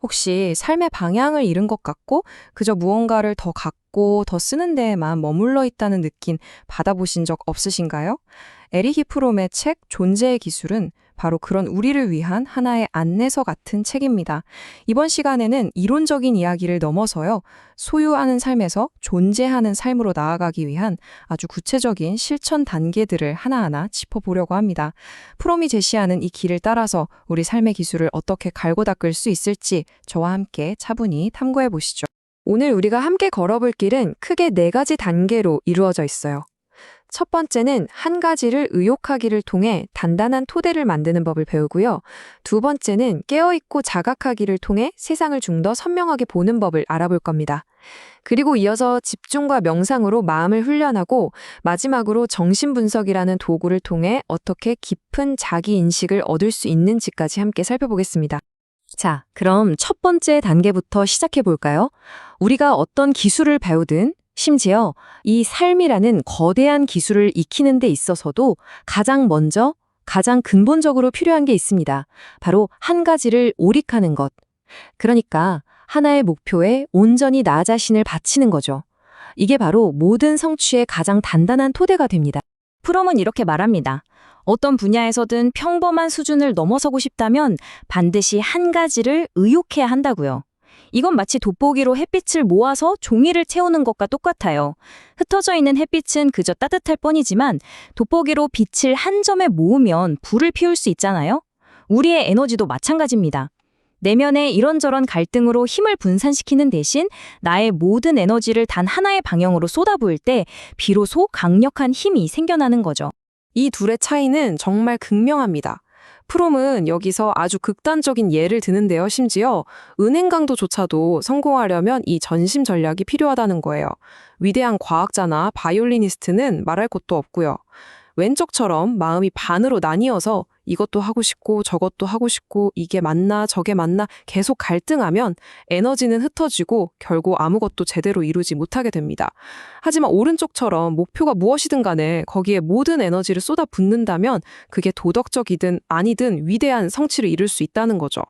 혹시 삶의 방향을 잃은 것 같고 그저 무언가를 더 갖고 더 쓰는 데에만 머물러 있다는 느낌 받아보신 적 없으신가요? 에리히 프롬의 책 존재의 기술은 바로 그런 우리를 위한 하나의 안내서 같은 책입니다. 이번 시간에는 이론적인 이야기를 넘어서요, 소유하는 삶에서 존재하는 삶으로 나아가기 위한 아주 구체적인 실천 단계들을 하나하나 짚어보려고 합니다. 프롬이 제시하는 이 길을 따라서 우리 삶의 기술을 어떻게 갈고 닦을 수 있을지 저와 함께 차분히 탐구해 보시죠. 오늘 우리가 함께 걸어볼 길은 크게 4가지 단계로 이루어져 있어요. 첫 번째는 한 가지를 의욕하기를 통해 단단한 토대를 만드는 법을 배우고요. 두 번째는 깨어있고 자각하기를 통해 세상을 좀 더 선명하게 보는 법을 알아볼 겁니다. 그리고 이어서 집중과 명상으로 마음을 훈련하고 마지막으로 정신분석이라는 도구를 통해 어떻게 깊은 자기인식을 얻을 수 있는지까지 함께 살펴보겠습니다. 자, 그럼 첫 번째 단계부터 시작해 볼까요? 우리가 어떤 기술을 배우든 심지어 이 삶이라는 거대한 기술을 익히는 데 있어서도 가장 먼저, 가장 근본적으로 필요한 게 있습니다. 바로 한 가지를 오릭하는 것. 그러니까 하나의 목표에 온전히 나 자신을 바치는 거죠. 이게 바로 모든 성취의 가장 단단한 토대가 됩니다. 프롬은 이렇게 말합니다. 어떤 분야에서든 평범한 수준을 넘어서고 싶다면 반드시 한 가지를 의욕해야 한다고요. 이건 마치 돋보기로 햇빛을 모아서 종이를 채우는 것과 똑같아요. 흩어져 있는 햇빛은 그저 따뜻할 뿐이지만 돋보기로 빛을 한 점에 모으면 불을 피울 수 있잖아요. 우리의 에너지도 마찬가지입니다. 내면의 이런저런 갈등으로 힘을 분산시키는 대신 나의 모든 에너지를 단 하나의 방향으로 쏟아부을 때 비로소 강력한 힘이 생겨나는 거죠. 이 둘의 차이는 정말 극명합니다. 프롬은 여기서 아주 극단적인 예를 드는데요. 심지어 은행 강도조차도 성공하려면 이 전심 전략이 필요하다는 거예요. 위대한 과학자나 바이올리니스트는 말할 것도 없고요. 왼쪽처럼 마음이 반으로 나뉘어서 이것도 하고 싶고 저것도 하고 싶고 이게 맞나 저게 맞나 계속 갈등하면 에너지는 흩어지고 결국 아무것도 제대로 이루지 못하게 됩니다. 하지만 오른쪽처럼 목표가 무엇이든 간에 거기에 모든 에너지를 쏟아붓는다면 그게 도덕적이든 아니든 위대한 성취를 이룰 수 있다는 거죠.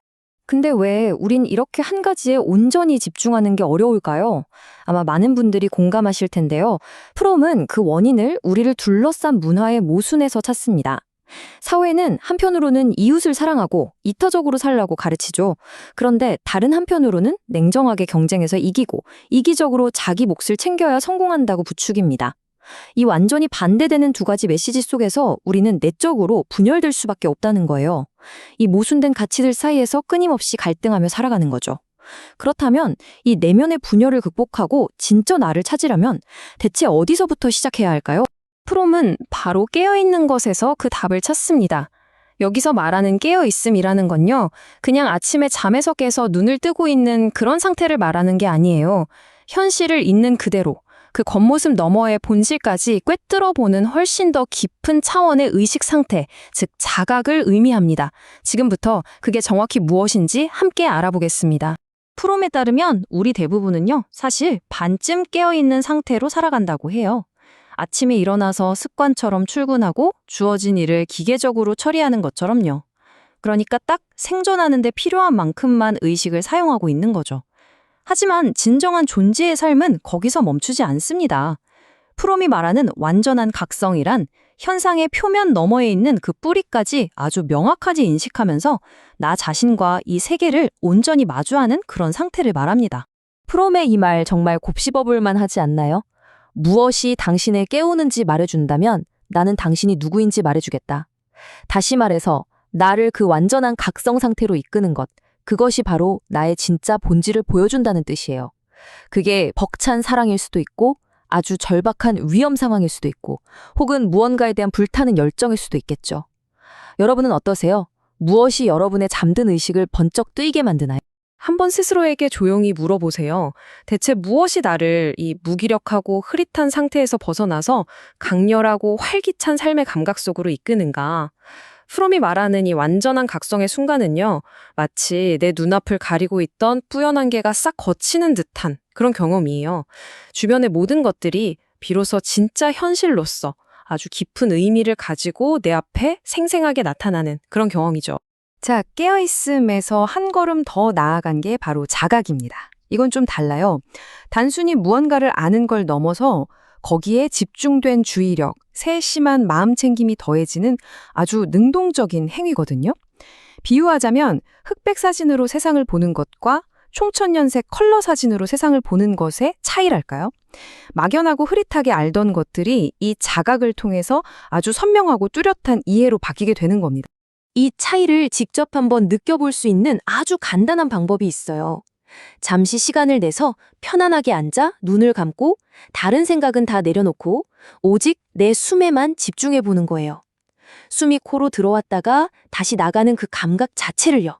근데 왜 우린 이렇게 한 가지에 온전히 집중하는 게 어려울까요? 아마 많은 분들이 공감하실 텐데요. 프롬은 그 원인을 우리를 둘러싼 문화의 모순에서 찾습니다. 사회는 한편으로는 이웃을 사랑하고 이타적으로 살라고 가르치죠. 그런데 다른 한편으로는 냉정하게 경쟁해서 이기고 이기적으로 자기 몫을 챙겨야 성공한다고 부추깁니다. 이 완전히 반대되는 두 가지 메시지 속에서 우리는 내적으로 분열될 수밖에 없다는 거예요. 이 모순된 가치들 사이에서 끊임없이 갈등하며 살아가는 거죠. 그렇다면 이 내면의 분열을 극복하고 진짜 나를 찾으려면 대체 어디서부터 시작해야 할까요? 프롬은 바로 깨어있는 것에서 그 답을 찾습니다. 여기서 말하는 깨어있음이라는 건요, 그냥 아침에 잠에서 깨서 눈을 뜨고 있는 그런 상태를 말하는 게 아니에요. 현실을 있는 그대로, 그 겉모습 너머의 본질까지 꿰뚫어 보는 훨씬 더 깊은 차원의 의식 상태, 즉 자각을 의미합니다. 지금부터 그게 정확히 무엇인지 함께 알아보겠습니다. 프롬에 따르면 우리 대부분은요, 사실 반쯤 깨어있는 상태로 살아간다고 해요. 아침에 일어나서 습관처럼 출근하고 주어진 일을 기계적으로 처리하는 것처럼요. 그러니까 딱 생존하는 데 필요한 만큼만 의식을 사용하고 있는 거죠. 하지만 진정한 존재의 삶은 거기서 멈추지 않습니다. 프롬이 말하는 완전한 각성이란 현상의 표면 너머에 있는 그 뿌리까지 아주 명확하게 인식하면서 나 자신과 이 세계를 온전히 마주하는 그런 상태를 말합니다. 프롬의 이 말 정말 곱씹어볼 만하지 않나요? 무엇이 당신을 깨우는지 말해준다면 나는 당신이 누구인지 말해주겠다. 다시 말해서 나를 그 완전한 각성 상태로 이끄는 것, 그것이 바로 나의 진짜 본질을 보여준다는 뜻이에요. 그게 벅찬 사랑일 수도 있고 아주 절박한 위험 상황일 수도 있고 혹은 무언가에 대한 불타는 열정일 수도 있겠죠. 여러분은 어떠세요? 무엇이 여러분의 잠든 의식을 번쩍 뜨이게 만드나요? 한번 스스로에게 조용히 물어보세요. 대체 무엇이 나를 이 무기력하고 흐릿한 상태에서 벗어나서 강렬하고 활기찬 삶의 감각 속으로 이끄는가? 프롬이 말하는 이 완전한 각성의 순간은요, 마치 내 눈앞을 가리고 있던 뿌연 안개가 싹 걷히는 듯한 그런 경험이에요. 주변의 모든 것들이 비로소 진짜 현실로서 아주 깊은 의미를 가지고 내 앞에 생생하게 나타나는 그런 경험이죠. 자, 깨어있음에서 한 걸음 더 나아간 게 바로 자각입니다. 이건 좀 달라요. 단순히 무언가를 아는 걸 넘어서 거기에 집중된 주의력, 세심한 마음챙김이 더해지는 아주 능동적인 행위거든요. 비유하자면 흑백 사진으로 세상을 보는 것과 총천연색 컬러 사진으로 세상을 보는 것의 차이랄까요? 막연하고 흐릿하게 알던 것들이 이 자각을 통해서 아주 선명하고 뚜렷한 이해로 바뀌게 되는 겁니다. 이 차이를 직접 한번 느껴볼 수 있는 아주 간단한 방법이 있어요. 잠시 시간을 내서 편안하게 앉아 눈을 감고 다른 생각은 다 내려놓고 오직 내 숨에만 집중해 보는 거예요. 숨이 코로 들어왔다가 다시 나가는 그 감각 자체를요.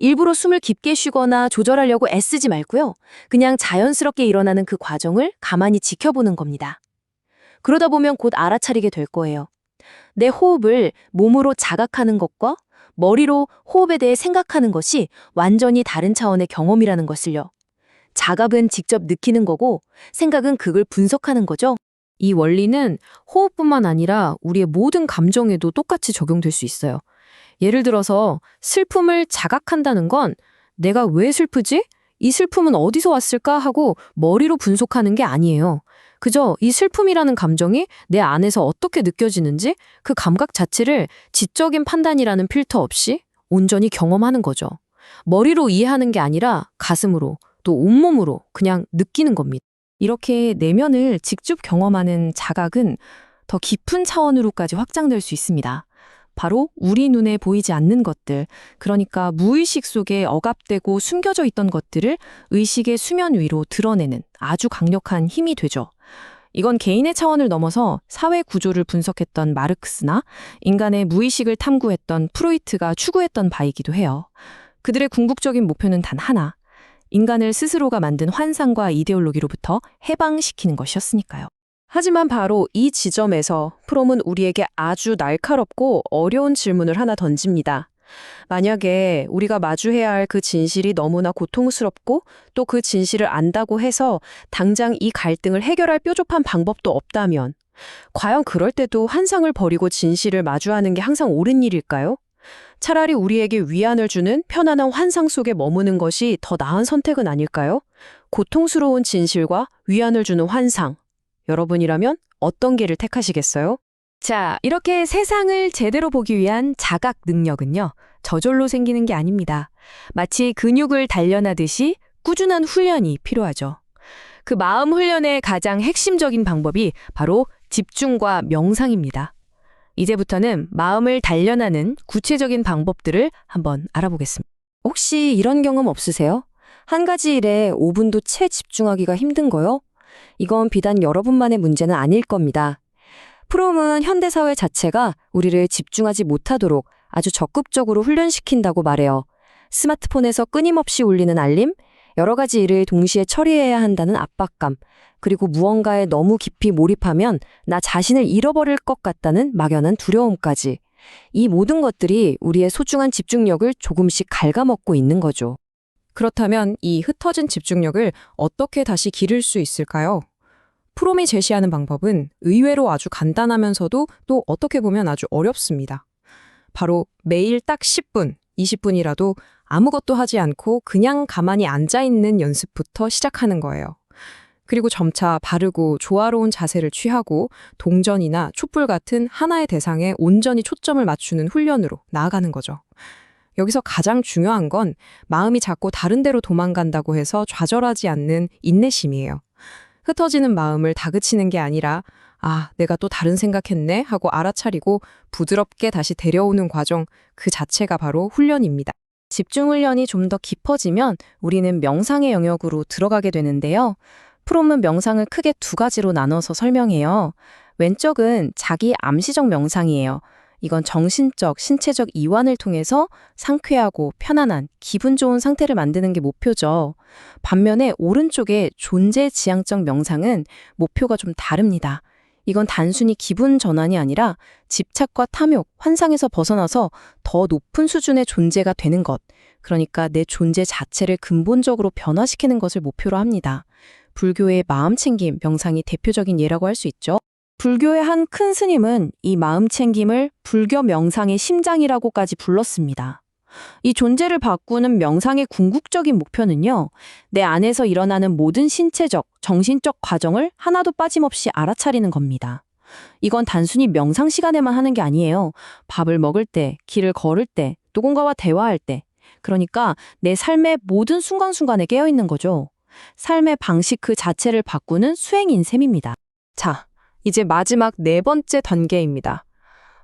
일부러 숨을 깊게 쉬거나 조절하려고 애쓰지 말고요. 그냥 자연스럽게 일어나는 그 과정을 가만히 지켜보는 겁니다. 그러다 보면 곧 알아차리게 될 거예요. 내 호흡을 몸으로 자각하는 것과 머리로 호흡에 대해 생각하는 것이 완전히 다른 차원의 경험이라는 것을요. 자각은 직접 느끼는 거고 생각은 그걸 분석하는 거죠. 이 원리는 호흡뿐만 아니라 우리의 모든 감정에도 똑같이 적용될 수 있어요. 예를 들어서 슬픔을 자각한다는 건 내가 왜 슬프지? 이 슬픔은 어디서 왔을까 하고 머리로 분석하는 게 아니에요. 그저 이 슬픔이라는 감정이 내 안에서 어떻게 느껴지는지 그 감각 자체를 지적인 판단이라는 필터 없이 온전히 경험하는 거죠. 머리로 이해하는 게 아니라 가슴으로 또 온몸으로 그냥 느끼는 겁니다. 이렇게 내면을 직접 경험하는 자각은 더 깊은 차원으로까지 확장될 수 있습니다. 바로 우리 눈에 보이지 않는 것들, 그러니까 무의식 속에 억압되고 숨겨져 있던 것들을 의식의 수면 위로 드러내는 아주 강력한 힘이 되죠. 이건 개인의 차원을 넘어서 사회 구조를 분석했던 마르크스나 인간의 무의식을 탐구했던 프로이트가 추구했던 바이기도 해요. 그들의 궁극적인 목표는 단 하나, 인간을 스스로가 만든 환상과 이데올로기로부터 해방시키는 것이었으니까요. 하지만 바로 이 지점에서 프롬은 우리에게 아주 날카롭고 어려운 질문을 하나 던집니다. 만약에 우리가 마주해야 할 그 진실이 너무나 고통스럽고 또 그 진실을 안다고 해서 당장 이 갈등을 해결할 뾰족한 방법도 없다면 과연 그럴 때도 환상을 버리고 진실을 마주하는 게 항상 옳은 일일까요? 차라리 우리에게 위안을 주는 편안한 환상 속에 머무는 것이 더 나은 선택은 아닐까요? 고통스러운 진실과 위안을 주는 환상. 여러분이라면 어떤 길을 택하시겠어요? 자, 이렇게 세상을 제대로 보기 위한 자각 능력은요, 저절로 생기는 게 아닙니다. 마치 근육을 단련하듯이 꾸준한 훈련이 필요하죠. 그 마음 훈련의 가장 핵심적인 방법이 바로 집중과 명상입니다. 이제부터는 마음을 단련하는 구체적인 방법들을 한번 알아보겠습니다. 혹시 이런 경험 없으세요? 한 가지 일에 5분도 채 집중하기가 힘든 거요? 이건 비단 여러분만의 문제는 아닐 겁니다. 프롬은 현대사회 자체가 우리를 집중하지 못하도록 아주 적극적으로 훈련시킨다고 말해요. 스마트폰에서 끊임없이 울리는 알림, 여러 가지 일을 동시에 처리해야 한다는 압박감, 그리고 무언가에 너무 깊이 몰입하면 나 자신을 잃어버릴 것 같다는 막연한 두려움까지. 이 모든 것들이 우리의 소중한 집중력을 조금씩 갉아먹고 있는 거죠. 그렇다면 이 흩어진 집중력을 어떻게 다시 기를 수 있을까요? 프롬이 제시하는 방법은 의외로 아주 간단하면서도 또 어떻게 보면 아주 어렵습니다. 바로 매일 딱 10분, 20분이라도 아무것도 하지 않고 그냥 가만히 앉아있는 연습부터 시작하는 거예요. 그리고 점차 바르고 조화로운 자세를 취하고 동전이나 촛불 같은 하나의 대상에 온전히 초점을 맞추는 훈련으로 나아가는 거죠. 여기서 가장 중요한 건 마음이 자꾸 다른 데로 도망간다고 해서 좌절하지 않는 인내심이에요. 흩어지는 마음을 다그치는 게 아니라 아, 내가 또 다른 생각했네 하고 알아차리고 부드럽게 다시 데려오는 과정 그 자체가 바로 훈련입니다. 집중 훈련이 좀 더 깊어지면 우리는 명상의 영역으로 들어가게 되는데요. 프롬은 명상을 크게 두 가지로 나눠서 설명해요. 왼쪽은 자기 암시적 명상이에요. 이건 정신적, 신체적 이완을 통해서 상쾌하고 편안한, 기분 좋은 상태를 만드는 게 목표죠. 반면에 오른쪽의 존재 지향적 명상은 목표가 좀 다릅니다. 이건 단순히 기분 전환이 아니라 집착과 탐욕, 환상에서 벗어나서 더 높은 수준의 존재가 되는 것. 그러니까 내 존재 자체를 근본적으로 변화시키는 것을 목표로 합니다. 불교의 마음챙김 명상이 대표적인 예라고 할 수 있죠. 불교의 한 큰 스님은 이 마음챙김을 불교 명상의 심장이라고까지 불렀습니다. 이 존재를 바꾸는 명상의 궁극적인 목표는요, 내 안에서 일어나는 모든 신체적, 정신적 과정을 하나도 빠짐없이 알아차리는 겁니다. 이건 단순히 명상 시간에만 하는 게 아니에요. 밥을 먹을 때, 길을 걸을 때, 누군가와 대화할 때. 그러니까 내 삶의 모든 순간순간에 깨어있는 거죠. 삶의 방식 그 자체를 바꾸는 수행인 셈입니다. 자, 이제 마지막 네 번째 단계입니다.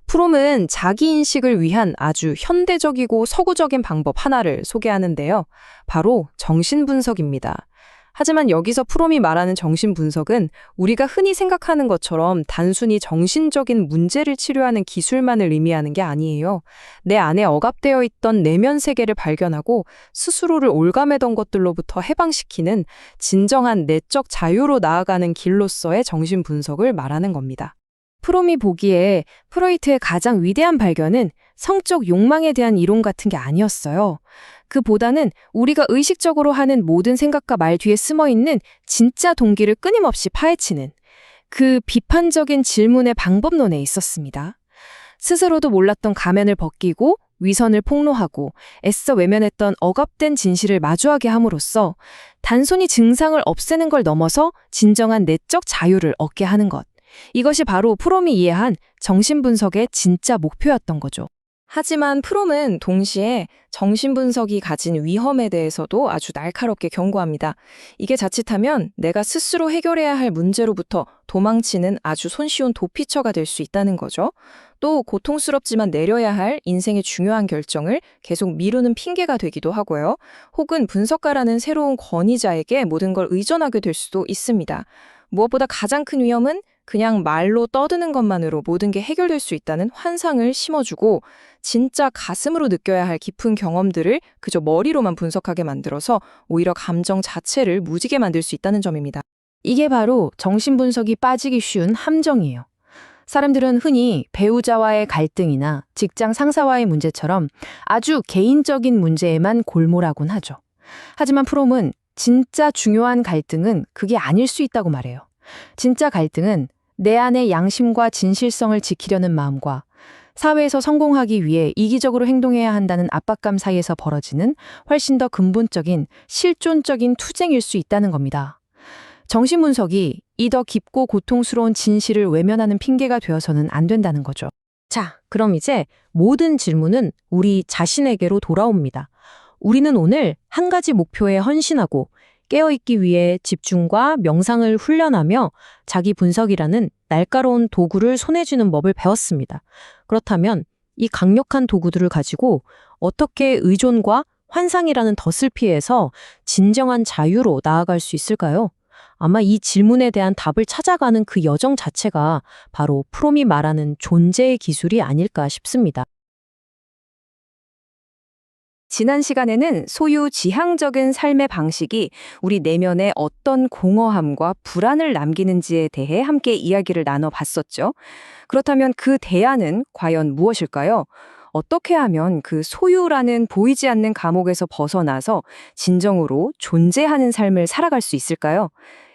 프롬은 자기인식을 위한 아주 현대적이고 서구적인 방법 하나를 소개하는데요. 바로 정신분석입니다. 하지만 여기서 프롬이 말하는 정신분석은 우리가 흔히 생각하는 것처럼 단순히 정신적인 문제를 치료하는 기술만을 의미하는 게 아니에요. 내 안에 억압되어 있던 내면 세계를 발견하고 스스로를 올가매던 것들로부터 해방시키는 진정한 내적 자유로 나아가는 길로서의 정신분석을 말하는 겁니다. 프롬이 보기에 프로이트의 가장 위대한 발견은 성적 욕망에 대한 이론 같은 게 아니었어요. 그보다는 우리가 의식적으로 하는 모든 생각과 말 뒤에 숨어있는 진짜 동기를 끊임없이 파헤치는 그 비판적인 질문의 방법론에 있었습니다. 스스로도 몰랐던 가면을 벗기고 위선을 폭로하고 애써 외면했던 억압된 진실을 마주하게 함으로써 단순히 증상을 없애는 걸 넘어서 진정한 내적 자유를 얻게 하는 것. 이것이 바로 프롬이 이해한 정신분석의 진짜 목표였던 거죠. 하지만 프롬은 동시에 정신분석이 가진 위험에 대해서도 아주 날카롭게 경고합니다. 이게 자칫하면 내가 스스로 해결해야 할 문제로부터 도망치는 아주 손쉬운 도피처가 될 수 있다는 거죠. 또 고통스럽지만 내려야 할 인생의 중요한 결정을 계속 미루는 핑계가 되기도 하고요. 혹은 분석가라는 새로운 권위자에게 모든 걸 의존하게 될 수도 있습니다. 무엇보다 가장 큰 위험은 그냥 말로 떠드는 것만으로 모든 게 해결될 수 있다는 환상을 심어주고 진짜 가슴으로 느껴야 할 깊은 경험들을 그저 머리로만 분석하게 만들어서 오히려 감정 자체를 무지게 만들 수 있다는 점입니다. 이게 바로 정신분석이 빠지기 쉬운 함정이에요. 사람들은 흔히 배우자와의 갈등이나 직장 상사와의 문제처럼 아주 개인적인 문제에만 골몰하곤 하죠. 하지만 프롬은 진짜 중요한 갈등은 그게 아닐 수 있다고 말해요. 진짜 갈등은 내 안의 양심과 진실성을 지키려는 마음과 사회에서 성공하기 위해 이기적으로 행동해야 한다는 압박감 사이에서 벌어지는 훨씬 더 근본적인 실존적인 투쟁일 수 있다는 겁니다. 정신분석이 이 더 깊고 고통스러운 진실을 외면하는 핑계가 되어서는 안 된다는 거죠. 자, 그럼 이제 모든 질문은 우리 자신에게로 돌아옵니다. 우리는 오늘 한 가지 목표에 헌신하고 깨어있기 위해 집중과 명상을 훈련하며 자기 분석이라는 날카로운 도구를 손에 쥐는 법을 배웠습니다. 그렇다면 이 강력한 도구들을 가지고 어떻게 의존과 환상이라는 덫을 피해서 진정한 자유로 나아갈 수 있을까요? 아마 이 질문에 대한 답을 찾아가는 그 여정 자체가 바로 프롬이 말하는 존재의 기술이 아닐까 싶습니다. 지난 시간에는 소유 지향적인 삶의 방식이 우리 내면에 어떤 공허함과 불안을 남기는지에 대해 함께 이야기를 나눠봤었죠. 그렇다면 그 대안은 과연 무엇일까요? 어떻게 하면 그 소유라는 보이지 않는 감옥에서 벗어나서 진정으로 존재하는 삶을 살아갈 수 있을까요?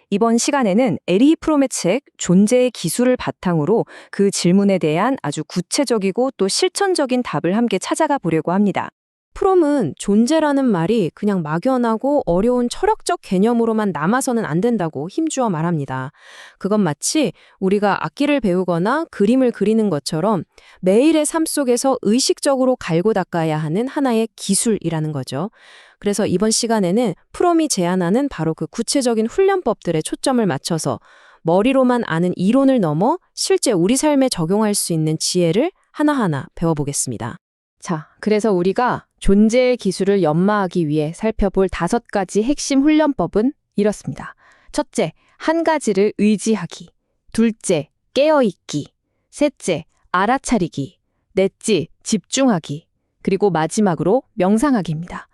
이번 시간에는 에리 프롬의 책 존재의 기술을 바탕으로 그 질문에 대한 아주 구체적이고 또 실천적인 답을 함께 찾아가 보려고 합니다. 프롬은 존재라는 말이 그냥 막연하고 어려운 철학적 개념으로만 남아서는 안 된다고 힘주어 말합니다. 그건 마치 우리가 악기를 배우거나 그림을 그리는 것처럼 매일의 삶 속에서 의식적으로 갈고 닦아야 하는 하나의 기술이라는 거죠. 그래서 이번 시간에는 프롬이 제안하는 바로 그 구체적인 훈련법들에 초점을 맞춰서 머리로만 아는 이론을 넘어 실제 우리 삶에 적용할 수 있는 지혜를 하나하나 배워보겠습니다. 자, 그래서 우리가 존재의 기술을 연마하기 위해 살펴볼 5가지 핵심 훈련법은 이렇습니다. 첫째, 한 가지를 의지하기. 둘째, 깨어있기. 셋째, 알아차리기. 넷째, 집중하기. 그리고 마지막으로 명상하기입니다.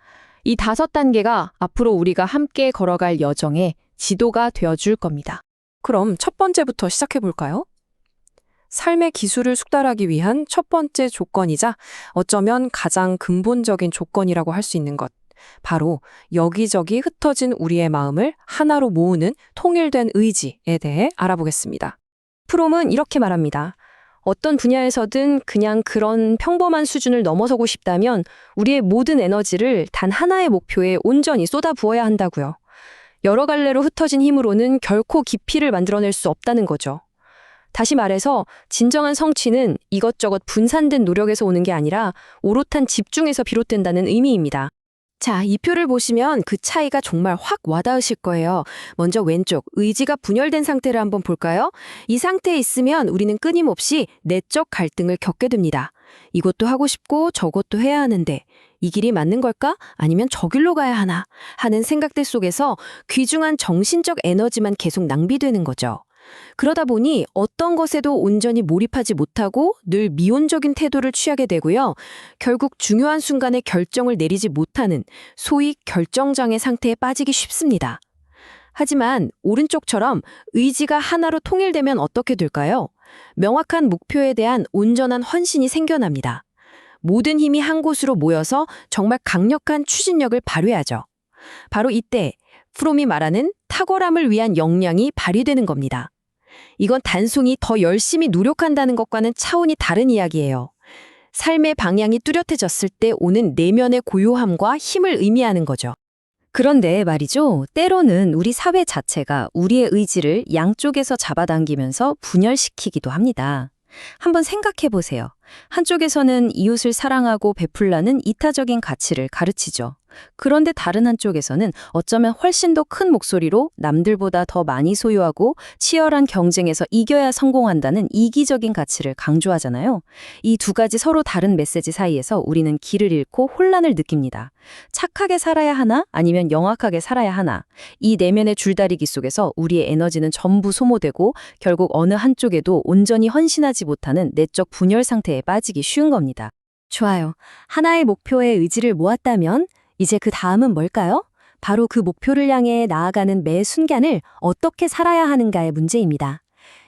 이 5단계가 앞으로 우리가 함께 걸어갈 여정의 지도가 되어줄 겁니다. 그럼 첫 번째부터 시작해 볼까요? 삶의 기술을 숙달하기 위한 첫 번째 조건이자 어쩌면 가장 근본적인 조건이라고 할 수 있는 것. 바로 여기저기 흩어진 우리의 마음을 하나로 모으는 통일된 의지에 대해 알아보겠습니다. 프롬은 이렇게 말합니다. 어떤 분야에서든 그냥 그런 평범한 수준을 넘어서고 싶다면 우리의 모든 에너지를 단 하나의 목표에 온전히 쏟아부어야 한다고요. 여러 갈래로 흩어진 힘으로는 결코 깊이를 만들어낼 수 없다는 거죠. 다시 말해서 진정한 성취는 이것저것 분산된 노력에서 오는 게 아니라 오롯한 집중에서 비롯된다는 의미입니다. 자, 이 표를 보시면 그 차이가 정말 확 와닿으실 거예요. 먼저 왼쪽, 의지가 분열된 상태를 한번 볼까요? 이 상태에 있으면 우리는 끊임없이 내적 갈등을 겪게 됩니다. 이것도 하고 싶고 저것도 해야 하는데 이 길이 맞는 걸까? 아니면 저 길로 가야 하나? 하는 생각들 속에서 귀중한 정신적 에너지만 계속 낭비되는 거죠. 그러다 보니 어떤 것에도 온전히 몰입하지 못하고 늘 미온적인 태도를 취하게 되고요. 결국 중요한 순간에 결정을 내리지 못하는 소위 결정장애 상태에 빠지기 쉽습니다. 하지만 오른쪽처럼 의지가 하나로 통일되면 어떻게 될까요? 명확한 목표에 대한 온전한 헌신이 생겨납니다. 모든 힘이 한 곳으로 모여서 정말 강력한 추진력을 발휘하죠. 바로 이때 프롬이 말하는 탁월함을 위한 역량이 발휘되는 겁니다. 이건 단순히 더 열심히 노력한다는 것과는 차원이 다른 이야기예요. 삶의 방향이 뚜렷해졌을 때 오는 내면의 고요함과 힘을 의미하는 거죠. 그런데 말이죠. 때로는 우리 사회 자체가 우리의 의지를 양쪽에서 잡아당기면서 분열시키기도 합니다. 한번 생각해 보세요. 한쪽에서는 이웃을 사랑하고 베풀라는 이타적인 가치를 가르치죠. 그런데 다른 한쪽에서는 어쩌면 훨씬 더 큰 목소리로 남들보다 더 많이 소유하고 치열한 경쟁에서 이겨야 성공한다는 이기적인 가치를 강조하잖아요. 이 두 가지 서로 다른 메시지 사이에서 우리는 길을 잃고 혼란을 느낍니다. 착하게 살아야 하나? 아니면 영악하게 살아야 하나? 이 내면의 줄다리기 속에서 우리의 에너지는 전부 소모되고 결국 어느 한쪽에도 온전히 헌신하지 못하는 내적 분열 상태에 빠지기 쉬운 겁니다. 좋아요. 하나의 목표에 의지를 모았다면 이제 그 다음은 뭘까요? 바로 그 목표를 향해 나아가는 매 순간을 어떻게 살아야 하는가의 문제입니다.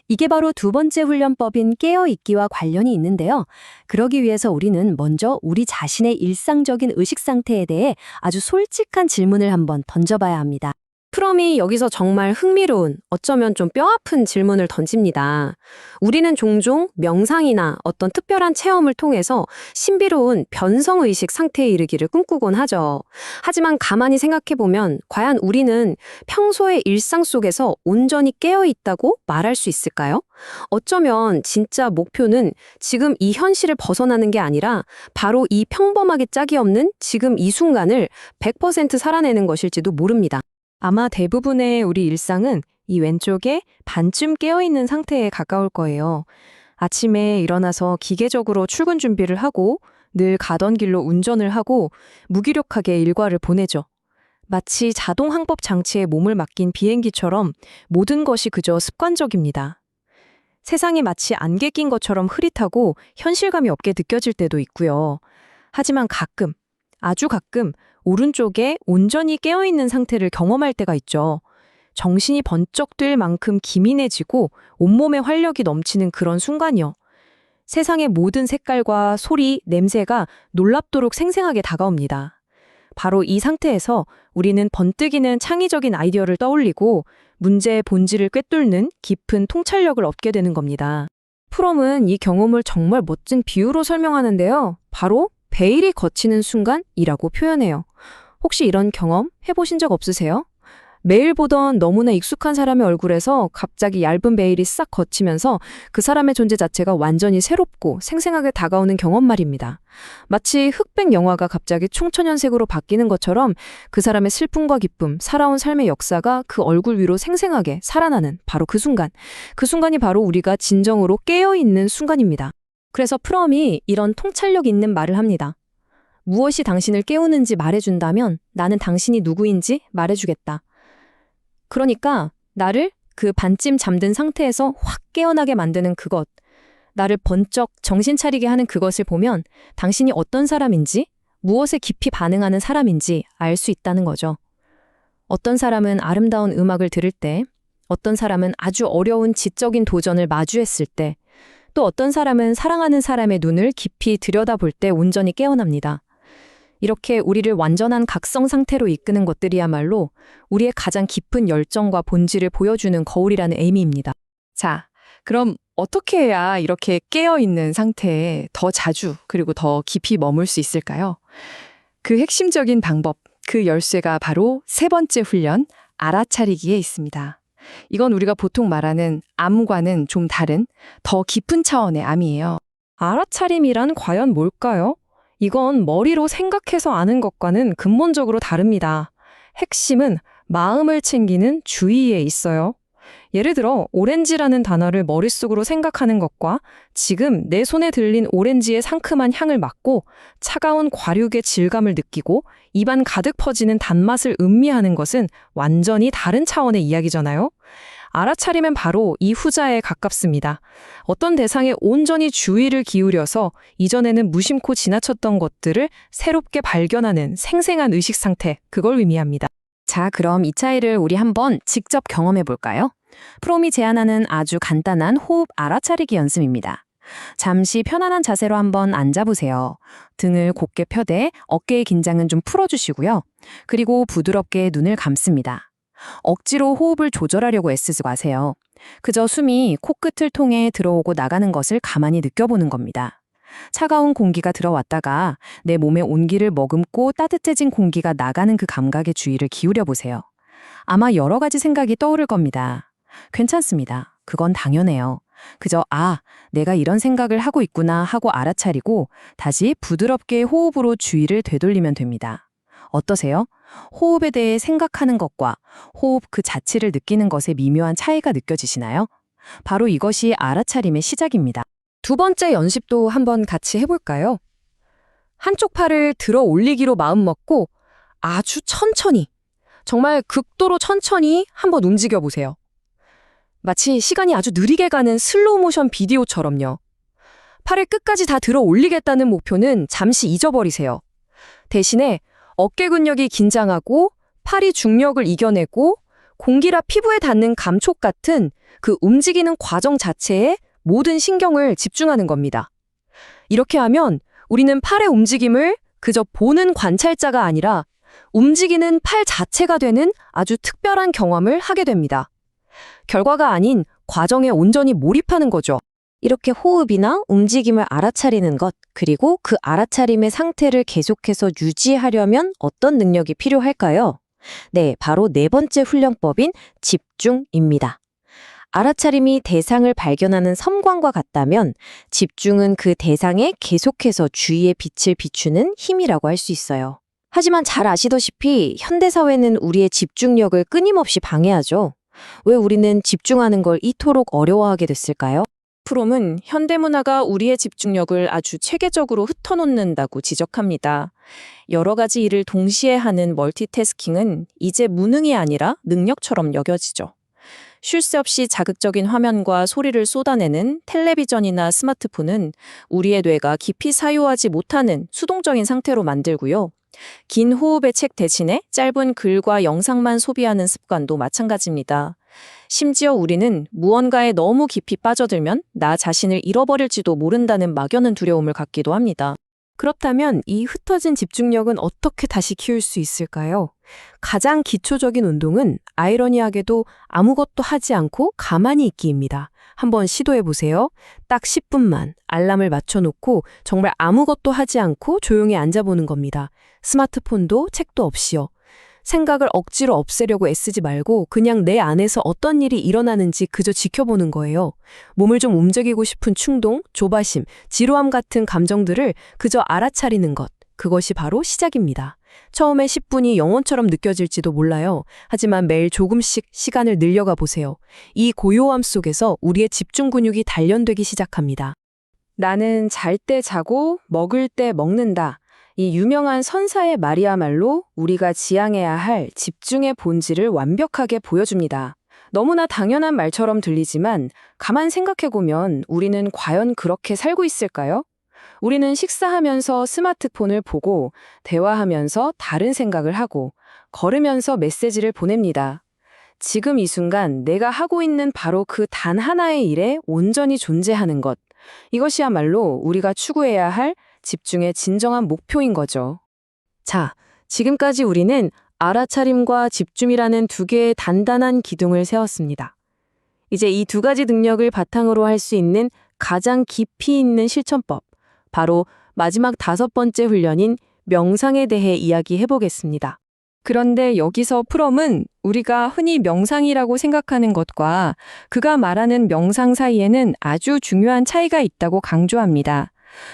이게 바로 두 번째 훈련법인 깨어있기와 관련이 있는데요. 그러기 위해서 우리는 먼저 우리 자신의 일상적인 의식 상태에 대해 아주 솔직한 질문을 한번 던져봐야 합니다. 프롬이 여기서 정말 흥미로운, 어쩌면 좀 뼈아픈 질문을 던집니다. 우리는 종종 명상이나 어떤 특별한 체험을 통해서 신비로운 변성의식 상태에 이르기를 꿈꾸곤 하죠. 하지만 가만히 생각해보면 과연 우리는 평소의 일상 속에서 온전히 깨어있다고 말할 수 있을까요? 어쩌면 진짜 목표는 지금 이 현실을 벗어나는 게 아니라 바로 이 평범하게 짝이 없는 지금 이 순간을 100% 살아내는 것일지도 모릅니다. 아마 대부분의 우리 일상은 이 왼쪽에 반쯤 깨어있는 상태에 가까울 거예요. 아침에 일어나서 기계적으로 출근 준비를 하고 늘 가던 길로 운전을 하고 무기력하게 일과를 보내죠. 마치 자동 항법 장치에 몸을 맡긴 비행기처럼 모든 것이 그저 습관적입니다. 세상이 마치 안개 낀 것처럼 흐릿하고 현실감이 없게 느껴질 때도 있고요. 하지만 가끔, 아주 가끔 오른쪽에 온전히 깨어있는 상태를 경험할 때가 있죠. 정신이 번쩍 뜰 만큼 기민해지고 온몸에 활력이 넘치는 그런 순간이요. 세상의 모든 색깔과 소리, 냄새가 놀랍도록 생생하게 다가옵니다. 바로 이 상태에서 우리는 번뜩이는 창의적인 아이디어를 떠올리고 문제의 본질을 꿰뚫는 깊은 통찰력을 얻게 되는 겁니다. 프롬은 이 경험을 정말 멋진 비유로 설명하는데요. 바로 베일이 걷히는 순간이라고 표현해요. 혹시 이런 경험 해보신 적 없으세요? 매일 보던 너무나 익숙한 사람의 얼굴에서 갑자기 얇은 베일이 싹 걷히면서 그 사람의 존재 자체가 완전히 새롭고 생생하게 다가오는 경험 말입니다. 마치 흑백 영화가 갑자기 총천연색으로 바뀌는 것처럼 그 사람의 슬픔과 기쁨, 살아온 삶의 역사가 그 얼굴 위로 생생하게 살아나는 바로 그 순간. 그 순간이 바로 우리가 진정으로 깨어있는 순간입니다. 그래서 프롬이 이런 통찰력 있는 말을 합니다. 무엇이 당신을 깨우는지 말해준다면 나는 당신이 누구인지 말해주겠다. 그러니까 나를 그 반쯤 잠든 상태에서 확 깨어나게 만드는 그것, 나를 번쩍 정신 차리게 하는 그것을 보면 당신이 어떤 사람인지, 무엇에 깊이 반응하는 사람인지 알 수 있다는 거죠. 어떤 사람은 아름다운 음악을 들을 때, 어떤 사람은 아주 어려운 지적인 도전을 마주했을 때, 또 어떤 사람은 사랑하는 사람의 눈을 깊이 들여다볼 때 온전히 깨어납니다. 이렇게 우리를 완전한 각성 상태로 이끄는 것들이야말로 우리의 가장 깊은 열정과 본질을 보여주는 거울이라는 의미입니다. 자, 그럼 어떻게 해야 이렇게 깨어있는 상태에 더 자주 그리고 더 깊이 머물 수 있을까요? 그 핵심적인 방법, 그 열쇠가 바로 세 번째 훈련, 알아차리기에 있습니다. 이건 우리가 보통 말하는 암과는 좀 다른 더 깊은 차원의 암이에요. 알아차림이란 과연 뭘까요? 이건 머리로 생각해서 아는 것과는 근본적으로 다릅니다. 핵심은 마음을 챙기는 주의에 있어요. 예를 들어 오렌지라는 단어를 머릿속으로 생각하는 것과 지금 내 손에 들린 오렌지의 상큼한 향을 맡고 차가운 과육의 질감을 느끼고 입안 가득 퍼지는 단맛을 음미하는 것은 완전히 다른 차원의 이야기잖아요. 알아차리면 바로 이 후자에 가깝습니다. 어떤 대상에 온전히 주의를 기울여서 이전에는 무심코 지나쳤던 것들을 새롭게 발견하는 생생한 의식 상태, 그걸 의미합니다. 자, 그럼 이 차이를 우리 한번 직접 경험해 볼까요? 프롬이 제안하는 아주 간단한 호흡 알아차리기 연습입니다. 잠시 편안한 자세로 한번 앉아보세요. 등을 곧게 펴되 어깨의 긴장은 좀 풀어주시고요. 그리고 부드럽게 눈을 감습니다. 억지로 호흡을 조절하려고 애쓰지 마세요. 그저 숨이 코끝을 통해 들어오고 나가는 것을 가만히 느껴보는 겁니다. 차가운 공기가 들어왔다가 내 몸의 온기를 머금고 따뜻해진 공기가 나가는 그 감각에 주의를 기울여 보세요. 아마 여러 가지 생각이 떠오를 겁니다. 괜찮습니다. 그건 당연해요. 그저 내가 이런 생각을 하고 있구나 하고 알아차리고 다시 부드럽게 호흡으로 주의를 되돌리면 됩니다. 어떠세요? 호흡에 대해 생각하는 것과 호흡 그 자체를 느끼는 것의 미묘한 차이가 느껴지시나요? 바로 이것이 알아차림의 시작입니다. 두 번째 연습도 한번 같이 해볼까요? 한쪽 팔을 들어 올리기로 마음먹고 아주 천천히, 정말 극도로 천천히 한번 움직여 보세요. 마치 시간이 아주 느리게 가는 슬로우 모션 비디오처럼요. 팔을 끝까지 다 들어 올리겠다는 목표는 잠시 잊어버리세요. 대신에 어깨 근력이 긴장하고 팔이 중력을 이겨내고 공기라 피부에 닿는 감촉 같은 그 움직이는 과정 자체에 모든 신경을 집중하는 겁니다. 이렇게 하면 우리는 팔의 움직임을 그저 보는 관찰자가 아니라 움직이는 팔 자체가 되는 아주 특별한 경험을 하게 됩니다. 결과가 아닌 과정에 온전히 몰입하는 거죠. 이렇게 호흡이나 움직임을 알아차리는 것, 그리고 그 알아차림의 상태를 계속해서 유지하려면 어떤 능력이 필요할까요? 네, 바로 네 번째 훈련법인 집중입니다. 알아차림이 대상을 발견하는 섬광과 같다면 집중은 그 대상에 계속해서 주의의 빛을 비추는 힘이라고 할 수 있어요. 하지만 잘 아시다시피 현대사회는 우리의 집중력을 끊임없이 방해하죠. 왜 우리는 집중하는 걸 이토록 어려워하게 됐을까요? 프롬은 현대문화가 우리의 집중력을 아주 체계적으로 흩어놓는다고 지적합니다. 여러 가지 일을 동시에 하는 멀티태스킹은 이제 무능이 아니라 능력처럼 여겨지죠. 쉴 새 없이 자극적인 화면과 소리를 쏟아내는 텔레비전이나 스마트폰은 우리의 뇌가 깊이 사유하지 못하는 수동적인 상태로 만들고요. 긴 호흡의 책 대신에 짧은 글과 영상만 소비하는 습관도 마찬가지입니다. 심지어 우리는 무언가에 너무 깊이 빠져들면 나 자신을 잃어버릴지도 모른다는 막연한 두려움을 갖기도 합니다. 그렇다면 이 흩어진 집중력은 어떻게 다시 키울 수 있을까요? 가장 기초적인 운동은 아이러니하게도 아무것도 하지 않고 가만히 있기입니다. 한번 시도해 보세요. 딱 10분만 알람을 맞춰놓고 정말 아무것도 하지 않고 조용히 앉아보는 겁니다. 스마트폰도 책도 없이요. 생각을 억지로 없애려고 애쓰지 말고 그냥 내 안에서 어떤 일이 일어나는지 그저 지켜보는 거예요. 몸을 좀 움직이고 싶은 충동, 조바심, 지루함 같은 감정들을 그저 알아차리는 것. 그것이 바로 시작입니다. 처음에 10분이 영원처럼 느껴질지도 몰라요. 하지만 매일 조금씩 시간을 늘려가 보세요. 이 고요함 속에서 우리의 집중 근육이 단련되기 시작합니다. 나는 잘 때 자고 먹을 때 먹는다. 이 유명한 선사의 말이야말로 우리가 지향해야 할 집중의 본질을 완벽하게 보여줍니다. 너무나 당연한 말처럼 들리지만 가만 생각해보면 우리는 과연 그렇게 살고 있을까요? 우리는 식사하면서 스마트폰을 보고 대화하면서 다른 생각을 하고 걸으면서 메시지를 보냅니다. 지금 이 순간 내가 하고 있는 바로 그 단 하나의 일에 온전히 존재하는 것. 이것이야말로 우리가 추구해야 할 집중의 진정한 목표인 거죠. 자, 지금까지 우리는 알아차림과 집중이라는 두 개의 단단한 기둥을 세웠습니다. 이제 이 두 가지 능력을 바탕으로 할 수 있는 가장 깊이 있는 실천법, 바로 마지막 5번째 훈련인 명상에 대해 이야기해 보겠습니다. 그런데 여기서 프롬은 우리가 흔히 명상이라고 생각하는 것과 그가 말하는 명상 사이에는 아주 중요한 차이가 있다고 강조합니다.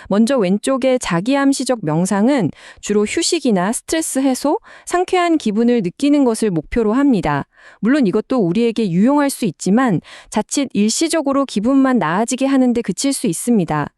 먼저 왼쪽의 자기암시적 명상은 주로 휴식이나 스트레스 해소, 상쾌한 기분을 느끼는 것을 목표로 합니다. 물론 이것도 우리에게 유용할 수 있지만 자칫 일시적으로 기분만 나아지게 하는 데 그칠 수 있습니다.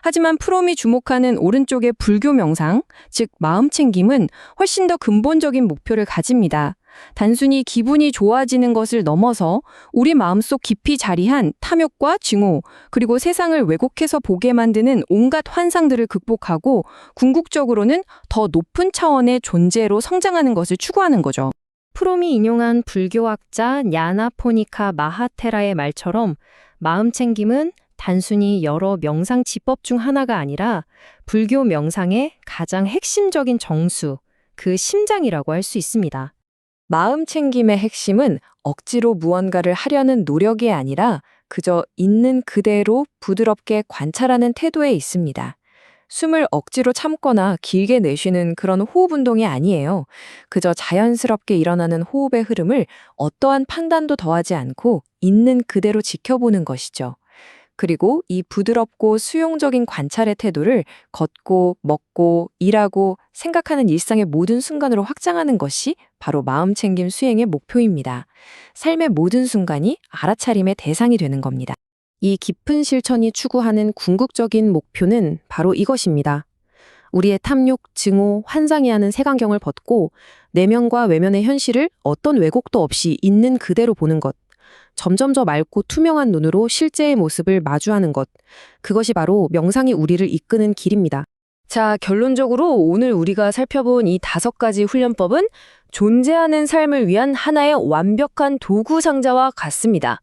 하지만 프롬이 주목하는 오른쪽의 불교 명상, 즉 마음 챙김은 훨씬 더 근본적인 목표를 가집니다. 단순히 기분이 좋아지는 것을 넘어서 우리 마음속 깊이 자리한 탐욕과 증오, 그리고 세상을 왜곡해서 보게 만드는 온갖 환상들을 극복하고 궁극적으로는 더 높은 차원의 존재로 성장하는 것을 추구하는 거죠. 프롬이 인용한 불교학자 냐나포니카 마하테라의 말처럼 마음 챙김은 단순히 여러 명상 지법 중 하나가 아니라 불교 명상의 가장 핵심적인 정수, 그 심장이라고 할 수 있습니다. 마음 챙김의 핵심은 억지로 무언가를 하려는 노력이 아니라 그저 있는 그대로 부드럽게 관찰하는 태도에 있습니다. 숨을 억지로 참거나 길게 내쉬는 그런 호흡 운동이 아니에요. 그저 자연스럽게 일어나는 호흡의 흐름을 어떠한 판단도 더하지 않고 있는 그대로 지켜보는 것이죠. 그리고 이 부드럽고 수용적인 관찰의 태도를 걷고, 먹고, 일하고, 생각하는 일상의 모든 순간으로 확장하는 것이 바로 마음챙김 수행의 목표입니다. 삶의 모든 순간이 알아차림의 대상이 되는 겁니다. 이 깊은 실천이 추구하는 궁극적인 목표는 바로 이것입니다. 우리의 탐욕, 증오, 환상이 하는 색안경을 벗고 내면과 외면의 현실을 어떤 왜곡도 없이 있는 그대로 보는 것. 점점 더 맑고 투명한 눈으로 실제의 모습을 마주하는 것. 그것이 바로 명상이 우리를 이끄는 길입니다. 자, 결론적으로 오늘 우리가 살펴본 이 5가지 훈련법은 존재하는 삶을 위한 하나의 완벽한 도구 상자와 같습니다.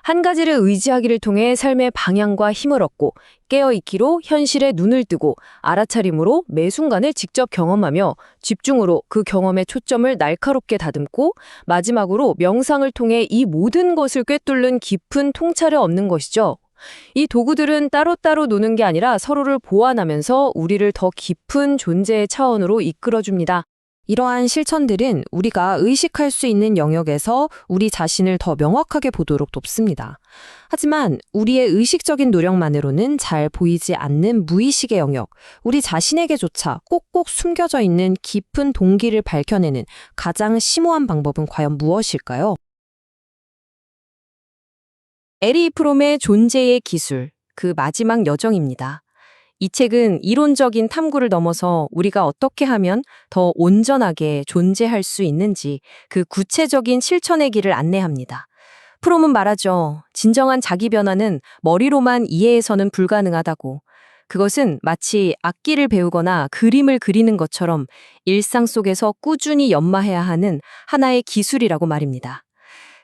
한 가지를 의지하기를 통해 삶의 방향과 힘을 얻고 깨어있기로 현실에 눈을 뜨고 알아차림으로 매 순간을 직접 경험하며 집중으로 그 경험의 초점을 날카롭게 다듬고 마지막으로 명상을 통해 이 모든 것을 꿰뚫는 깊은 통찰을 얻는 것이죠. 이 도구들은 따로따로 노는 게 아니라 서로를 보완하면서 우리를 더 깊은 존재의 차원으로 이끌어줍니다. 이러한 실천들은 우리가 의식할 수 있는 영역에서 우리 자신을 더 명확하게 보도록 돕습니다. 하지만 우리의 의식적인 노력만으로는 잘 보이지 않는 무의식의 영역, 우리 자신에게조차 꼭꼭 숨겨져 있는 깊은 동기를 밝혀내는 가장 심오한 방법은 과연 무엇일까요? 에리 프롬의 존재의 기술, 그 마지막 여정입니다. 이 책은 이론적인 탐구를 넘어서 우리가 어떻게 하면 더 온전하게 존재할 수 있는지 그 구체적인 실천의 길을 안내합니다. 프롬은 말하죠. 진정한 자기 변화는 머리로만 이해해서는 불가능하다고. 그것은 마치 악기를 배우거나 그림을 그리는 것처럼 일상 속에서 꾸준히 연마해야 하는 하나의 기술이라고 말입니다.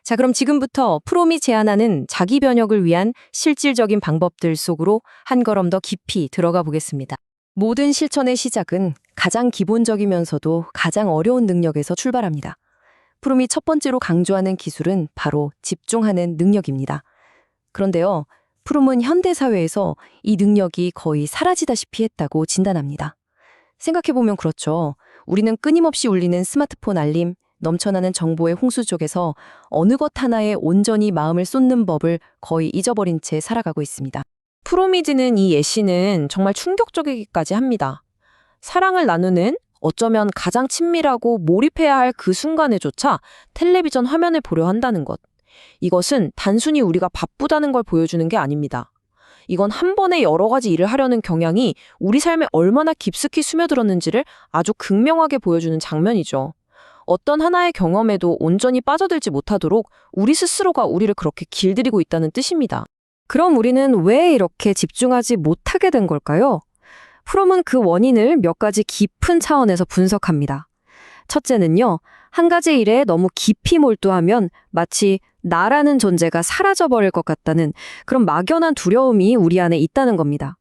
자, 그럼 지금부터 프롬이 제안하는 자기 변혁을 위한 실질적인 방법들 속으로 한 걸음 더 깊이 들어가 보겠습니다. 모든 실천의 시작은 가장 기본적이면서도 가장 어려운 능력에서 출발합니다. 프롬이 첫 번째로 강조하는 기술은 바로 집중하는 능력입니다. 그런데요, 프롬은 현대사회에서 이 능력이 거의 사라지다시피 했다고 진단합니다. 생각해보면 그렇죠. 우리는 끊임없이 울리는 스마트폰 알림, 넘쳐나는 정보의 홍수 속에서 어느 것 하나에 온전히 마음을 쏟는 법을 거의 잊어버린 채 살아가고 있습니다. 프롬이 드는 이 예시는 정말 충격적이기까지 합니다. 사랑을 나누는 어쩌면 가장 친밀하고 몰입해야 할 그 순간에조차 텔레비전 화면을 보려 한다는 것. 이것은 단순히 우리가 바쁘다는 걸 보여주는 게 아닙니다. 이건 한 번에 여러 가지 일을 하려는 경향이 우리 삶에 얼마나 깊숙이 스며들었는지를 아주 극명하게 보여주는 장면이죠. 어떤 하나의 경험에도 온전히 빠져들지 못하도록 우리 스스로가 우리를 그렇게 길들이고 있다는 뜻입니다. 그럼 우리는 왜 이렇게 집중하지 못하게 된 걸까요? 프롬은 그 원인을 몇 가지 깊은 차원에서 분석합니다. 첫째는요, 한 가지 일에 너무 깊이 몰두하면 마치 나라는 존재가 사라져버릴 것 같다는 그런 막연한 두려움이 우리 안에 있다는 겁니다.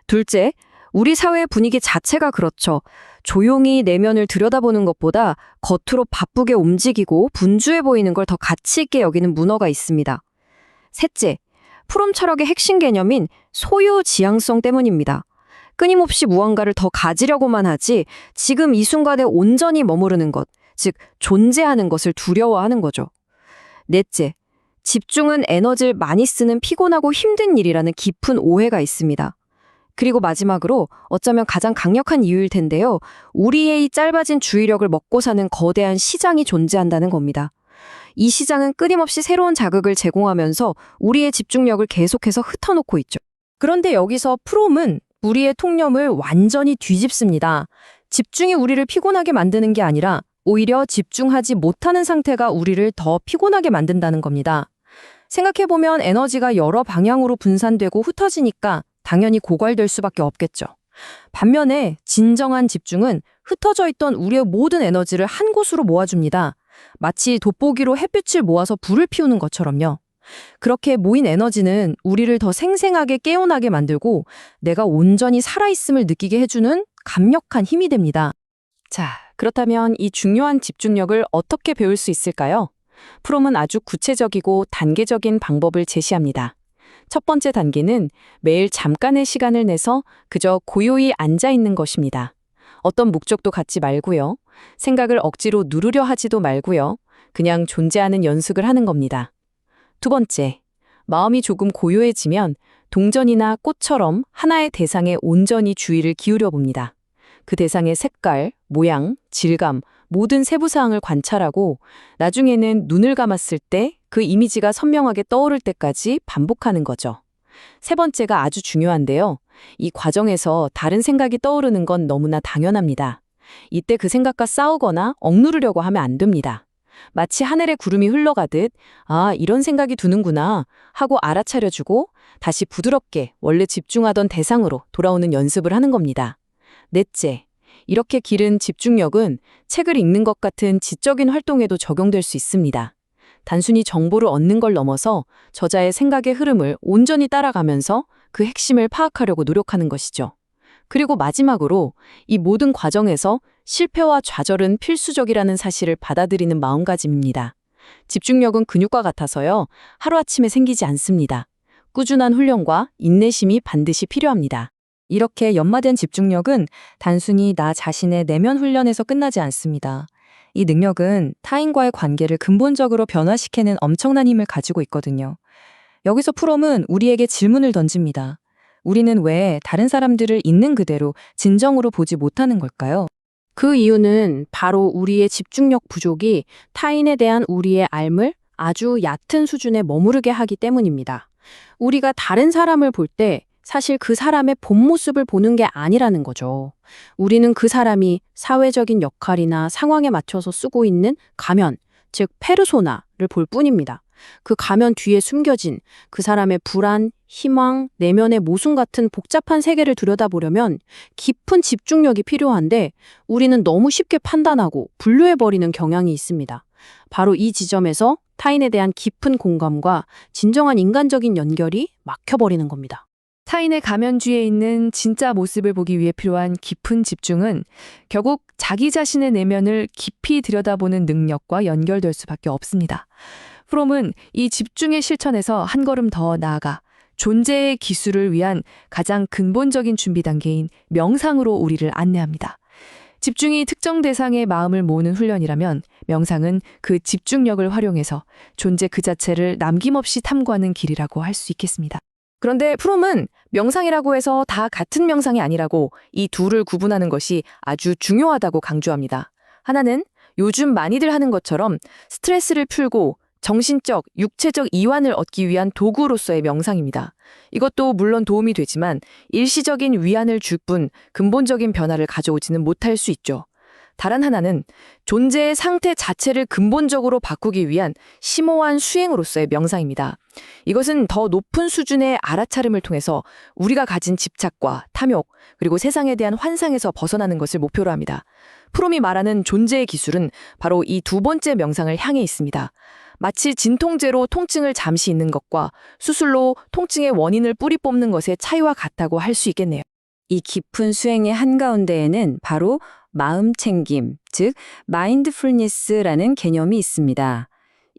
둘째, 우리 사회 분위기 자체가 그렇죠. 조용히 내면을 들여다보는 것보다 겉으로 바쁘게 움직이고 분주해 보이는 걸 더 가치 있게 여기는 문화가 있습니다. 셋째, 프롬 철학의 핵심 개념인 소유지향성 때문입니다. 끊임없이 무언가를 더 가지려고만 하지 지금 이 순간에 온전히 머무르는 것, 즉 존재하는 것을 두려워하는 거죠. 넷째, 집중은 에너지를 많이 쓰는 피곤하고 힘든 일이라는 깊은 오해가 있습니다. 그리고 마지막으로 어쩌면 가장 강력한 이유일 텐데요. 우리의 이 짧아진 주의력을 먹고 사는 거대한 시장이 존재한다는 겁니다. 이 시장은 끊임없이 새로운 자극을 제공하면서 우리의 집중력을 계속해서 흩어놓고 있죠. 그런데 여기서 프롬은 우리의 통념을 완전히 뒤집습니다. 집중이 우리를 피곤하게 만드는 게 아니라 오히려 집중하지 못하는 상태가 우리를 더 피곤하게 만든다는 겁니다. 생각해보면 에너지가 여러 방향으로 분산되고 흩어지니까 당연히 고갈될 수밖에 없겠죠. 반면에 진정한 집중은 흩어져 있던 우리의 모든 에너지를 한 곳으로 모아줍니다. 마치 돋보기로 햇빛을 모아서 불을 피우는 것처럼요. 그렇게 모인 에너지는 우리를 더 생생하게 깨어나게 만들고 내가 온전히 살아있음을 느끼게 해주는 강력한 힘이 됩니다. 자, 그렇다면 이 중요한 집중력을 어떻게 배울 수 있을까요? 프롬은 아주 구체적이고 단계적인 방법을 제시합니다. 첫 번째 단계는 매일 잠깐의 시간을 내서 그저 고요히 앉아 있는 것입니다. 어떤 목적도 갖지 말고요. 생각을 억지로 누르려 하지도 말고요. 그냥 존재하는 연습을 하는 겁니다. 두 번째, 마음이 조금 고요해지면 동전이나 꽃처럼 하나의 대상에 온전히 주의를 기울여 봅니다. 그 대상의 색깔, 모양, 질감, 모든 세부사항을 관찰하고 나중에는 눈을 감았을 때 그 이미지가 선명하게 떠오를 때까지 반복하는 거죠. 세 번째가 아주 중요한데요. 이 과정에서 다른 생각이 떠오르는 건 너무나 당연합니다. 이때 그 생각과 싸우거나 억누르려고 하면 안 됩니다. 마치 하늘에 구름이 흘러가듯 아, 이런 생각이 드는구나 하고 알아차려주고 다시 부드럽게 원래 집중하던 대상으로 돌아오는 연습을 하는 겁니다. 넷째, 이렇게 기른 집중력은 책을 읽는 것 같은 지적인 활동에도 적용될 수 있습니다. 단순히 정보를 얻는 걸 넘어서 저자의 생각의 흐름을 온전히 따라가면서 그 핵심을 파악하려고 노력하는 것이죠. 그리고 마지막으로 이 모든 과정에서 실패와 좌절은 필수적이라는 사실을 받아들이는 마음가짐입니다. 집중력은 근육과 같아서요. 하루아침에 생기지 않습니다. 꾸준한 훈련과 인내심이 반드시 필요합니다. 이렇게 연마된 집중력은 단순히 나 자신의 내면 훈련에서 끝나지 않습니다. 이 능력은 타인과의 관계를 근본적으로 변화시키는 엄청난 힘을 가지고 있거든요. 여기서 프롬은 우리에게 질문을 던집니다. 우리는 왜 다른 사람들을 있는 그대로 진정으로 보지 못하는 걸까요? 그 이유는 바로 우리의 집중력 부족이 타인에 대한 우리의 알을 아주 얕은 수준에 머무르게 하기 때문입니다. 우리가 다른 사람을 볼 때 사실 그 사람의 본 모습을 보는 게 아니라는 거죠. 우리는 그 사람이 사회적인 역할이나 상황에 맞춰서 쓰고 있는 가면, 즉 페르소나를 볼 뿐입니다. 그 가면 뒤에 숨겨진 그 사람의 불안, 희망, 내면의 모순 같은 복잡한 세계를 들여다보려면 깊은 집중력이 필요한데 우리는 너무 쉽게 판단하고 분류해버리는 경향이 있습니다. 바로 이 지점에서 타인에 대한 깊은 공감과 진정한 인간적인 연결이 막혀버리는 겁니다. 타인의 가면 뒤에 있는 진짜 모습을 보기 위해 필요한 깊은 집중은 결국 자기 자신의 내면을 깊이 들여다보는 능력과 연결될 수밖에 없습니다. 프롬은 이 집중의 실천에서 한 걸음 더 나아가 존재의 기술을 위한 가장 근본적인 준비 단계인 명상으로 우리를 안내합니다. 집중이 특정 대상의 마음을 모으는 훈련이라면 명상은 그 집중력을 활용해서 존재 그 자체를 남김없이 탐구하는 길이라고 할 수 있겠습니다. 그런데 프롬은 명상이라고 해서 다 같은 명상이 아니라고 이 둘을 구분하는 것이 아주 중요하다고 강조합니다. 하나는 요즘 많이들 하는 것처럼 스트레스를 풀고 정신적, 육체적 이완을 얻기 위한 도구로서의 명상입니다. 이것도 물론 도움이 되지만 일시적인 위안을 줄 뿐 근본적인 변화를 가져오지는 못할 수 있죠. 다른 하나는 존재의 상태 자체를 근본적으로 바꾸기 위한 심오한 수행으로서의 명상입니다. 이것은 더 높은 수준의 알아차림을 통해서 우리가 가진 집착과 탐욕, 그리고 세상에 대한 환상에서 벗어나는 것을 목표로 합니다. 프롬이 말하는 존재의 기술은 바로 이 두 번째 명상을 향해 있습니다. 마치 진통제로 통증을 잠시 잊는 것과 수술로 통증의 원인을 뿌리 뽑는 것의 차이와 같다고 할 수 있겠네요. 이 깊은 수행의 한가운데에는 바로 마음 챙김, 즉 마인드풀니스라는 개념이 있습니다.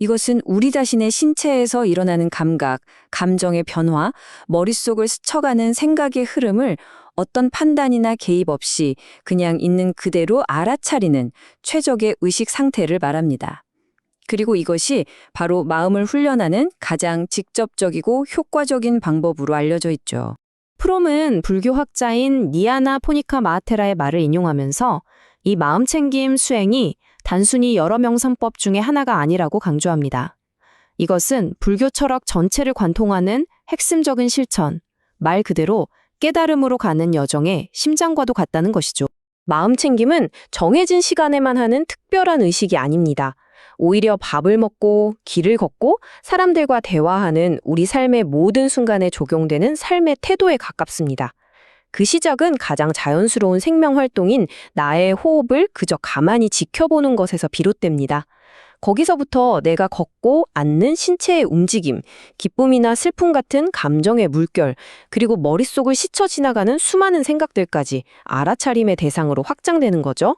이것은 우리 자신의 신체에서 일어나는 감각, 감정의 변화, 머릿속을 스쳐가는 생각의 흐름을 어떤 판단이나 개입 없이 그냥 있는 그대로 알아차리는 최적의 의식 상태를 말합니다. 그리고 이것이 바로 마음을 훈련하는 가장 직접적이고 효과적인 방법으로 알려져 있죠. 프롬은 불교 학자인 니아나 포니카 마하테라의 말을 인용하면서 이 마음챙김 수행이 단순히 여러 명상법 중에 하나가 아니라고 강조합니다. 이것은 불교 철학 전체를 관통하는 핵심적인 실천, 말 그대로 깨달음으로 가는 여정의 심장과도 같다는 것이죠. 마음챙김은 정해진 시간에만 하는 특별한 의식이 아닙니다. 오히려 밥을 먹고 길을 걷고 사람들과 대화하는 우리 삶의 모든 순간에 적용되는 삶의 태도에 가깝습니다. 그 시작은 가장 자연스러운 생명 활동인 나의 호흡을 그저 가만히 지켜보는 것에서 비롯됩니다. 거기서부터 내가 걷고 앉는 신체의 움직임, 기쁨이나 슬픔 같은 감정의 물결, 그리고 머릿속을 스쳐 지나가는 수많은 생각들까지 알아차림의 대상으로 확장되는 거죠.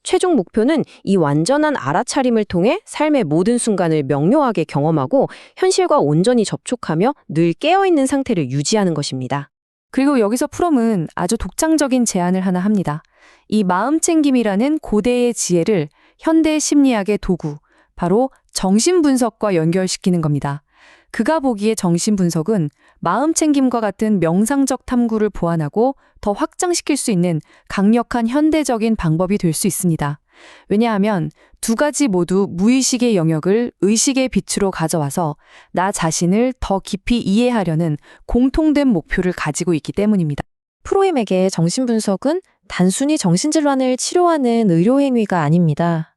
최종 목표는 이 완전한 알아차림을 통해 삶의 모든 순간을 명료하게 경험하고 현실과 온전히 접촉하며 늘 깨어있는 상태를 유지하는 것입니다. 그리고 여기서 프롬은 아주 독창적인 제안을 하나 합니다. 이 마음챙김이라는 고대의 지혜를 현대 심리학의 도구, 바로 정신분석과 연결시키는 겁니다. 그가 보기에 정신분석은 마음챙김과 같은 명상적 탐구를 보완하고 더 확장시킬 수 있는 강력한 현대적인 방법이 될 수 있습니다. 왜냐하면 두 가지 모두 무의식의 영역을 의식의 빛으로 가져와서 나 자신을 더 깊이 이해하려는 공통된 목표를 가지고 있기 때문입니다. 프로임에게 정신분석은 단순히 정신질환을 치료하는 의료행위가 아닙니다.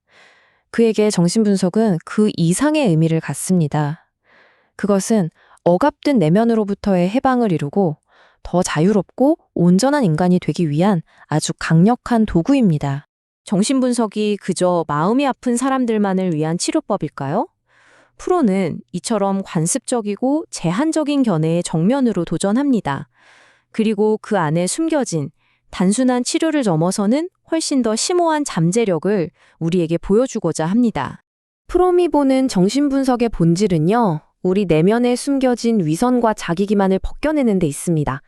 그에게 정신분석은 그 이상의 의미를 갖습니다. 그것은 억압된 내면으로부터의 해방을 이루고 더 자유롭고 온전한 인간이 되기 위한 아주 강력한 도구입니다. 정신분석이 그저 마음이 아픈 사람들만을 위한 치료법일까요? 프로는 이처럼 관습적이고 제한적인 견해의 정면으로 도전합니다. 그리고 그 안에 숨겨진 단순한 치료를 넘어서는 훨씬 더 심오한 잠재력을 우리에게 보여주고자 합니다. 프롬이 보는 정신분석의 본질은요, 우리 내면에 숨겨진 위선과 자기기만을 벗겨내는 데 있습니다.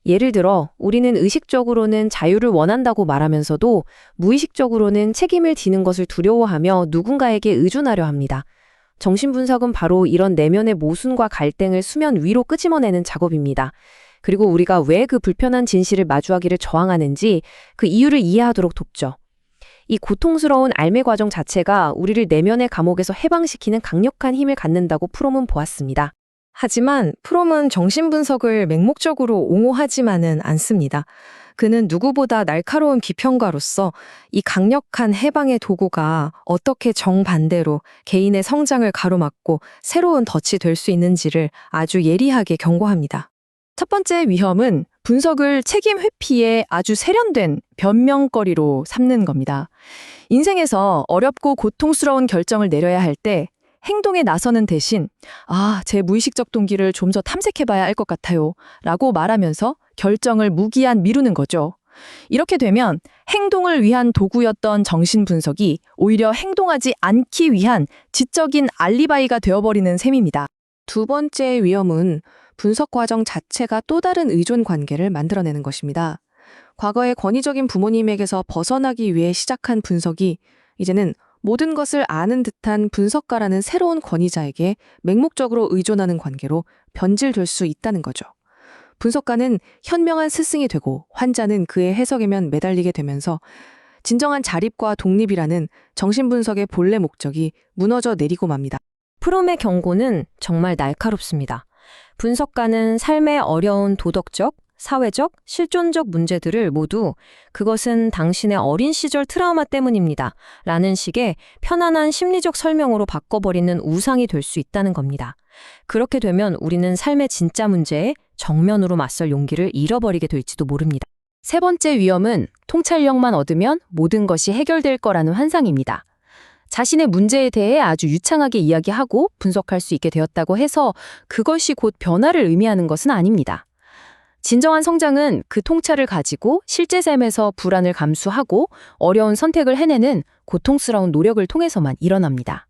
예를 들어 우리는 의식적으로는 자유를 원한다고 말하면서도 무의식적으로는 책임을 지는 것을 두려워하며 누군가에게 의존하려 합니다. 정신분석은 바로 이런 내면의 모순과 갈등을 수면 위로 끄집어내는 작업입니다. 그리고 우리가 왜 그 불편한 진실을 마주하기를 저항하는지 그 이유를 이해하도록 돕죠. 이 고통스러운 알매 과정 자체가 우리를 내면의 감옥에서 해방시키는 강력한 힘을 갖는다고 프롬은 보았습니다. 하지만 프롬은 정신분석을 맹목적으로 옹호하지만은 않습니다. 그는 누구보다 날카로운 비평가로서 이 강력한 해방의 도구가 어떻게 정반대로 개인의 성장을 가로막고 새로운 덫이 될 수 있는지를 아주 예리하게 경고합니다. 첫 번째 위험은 분석을 책임 회피에 아주 세련된 변명거리로 삼는 겁니다. 인생에서 어렵고 고통스러운 결정을 내려야 할 때 행동에 나서는 대신 제 무의식적 동기를 좀 더 탐색해봐야 할 것 같아요 라고 말하면서 결정을 무기한 미루는 거죠. 이렇게 되면 행동을 위한 도구였던 정신분석이 오히려 행동하지 않기 위한 지적인 알리바이가 되어버리는 셈입니다. 두 번째 위험은 분석 과정 자체가 또 다른 의존 관계를 만들어내는 것입니다. 과거의 권위적인 부모님에게서 벗어나기 위해 시작한 분석이 이제는 모든 것을 아는 듯한 분석가라는 새로운 권위자에게 맹목적으로 의존하는 관계로 변질될 수 있다는 거죠. 분석가는 현명한 스승이 되고 환자는 그의 해석에만 매달리게 되면서 진정한 자립과 독립이라는 정신분석의 본래 목적이 무너져 내리고 맙니다. 프롬의 경고는 정말 날카롭습니다. 분석가는 삶의 어려운 도덕적, 사회적, 실존적 문제들을 모두 그것은 당신의 어린 시절 트라우마 때문입니다. 라는 식의 편안한 심리적 설명으로 바꿔버리는 우상이 될 수 있다는 겁니다. 그렇게 되면 우리는 삶의 진짜 문제에 정면으로 맞설 용기를 잃어버리게 될지도 모릅니다. 세 번째 위험은 통찰력만 얻으면 모든 것이 해결될 거라는 환상입니다. 자신의 문제에 대해 아주 유창하게 이야기하고 분석할 수 있게 되었다고 해서 그것이 곧 변화를 의미하는 것은 아닙니다. 진정한 성장은 그 통찰을 가지고 실제 삶에서 불안을 감수하고 어려운 선택을 해내는 고통스러운 노력을 통해서만 일어납니다.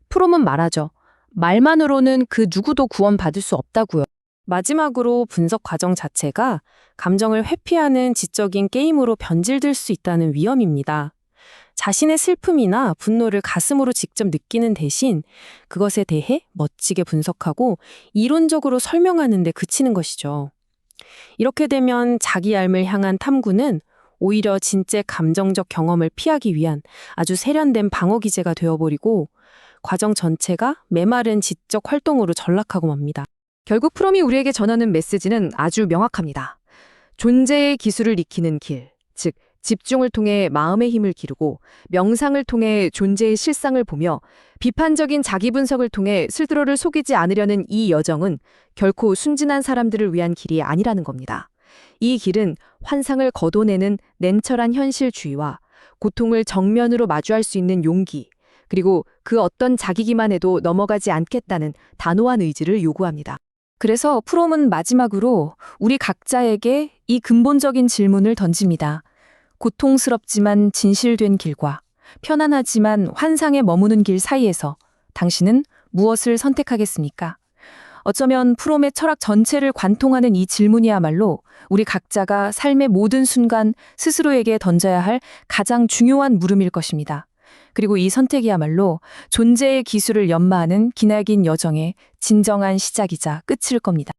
프롬은 말하죠. 말만으로는 그 누구도 구원받을 수 없다고요. 마지막으로 분석 과정 자체가 감정을 회피하는 지적인 게임으로 변질될 수 있다는 위험입니다. 자신의 슬픔이나 분노를 가슴으로 직접 느끼는 대신 그것에 대해 멋지게 분석하고 이론적으로 설명하는 데 그치는 것이죠. 이렇게 되면 자기 삶을 향한 탐구는 오히려 진짜 감정적 경험을 피하기 위한 아주 세련된 방어 기제가 되어버리고 과정 전체가 메마른 지적 활동으로 전락하고 맙니다. 결국 프롬이 우리에게 전하는 메시지는 아주 명확합니다. 존재의 기술을 익히는 길, 즉 집중을 통해 마음의 힘을 기르고 명상을 통해 존재의 실상을 보며 비판적인 자기 분석을 통해 스스로를 속이지 않으려는 이 여정은 결코 순진한 사람들을 위한 길이 아니라는 겁니다. 이 길은 환상을 걷어내는 냉철한 현실주의와 고통을 정면으로 마주할 수 있는 용기, 그리고 그 어떤 자기기만 해도 넘어가지 않겠다는 단호한 의지를 요구합니다. 그래서 프롬은 마지막으로 우리 각자에게 이 근본적인 질문을 던집니다. 고통스럽지만 진실된 길과 편안하지만 환상에 머무는 길 사이에서 당신은 무엇을 선택하겠습니까? 어쩌면 프롬의 철학 전체를 관통하는 이 질문이야말로 우리 각자가 삶의 모든 순간 스스로에게 던져야 할 가장 중요한 물음일 것입니다. 그리고 이 선택이야말로 존재의 기술을 연마하는 기나긴 여정의 진정한 시작이자 끝일 겁니다.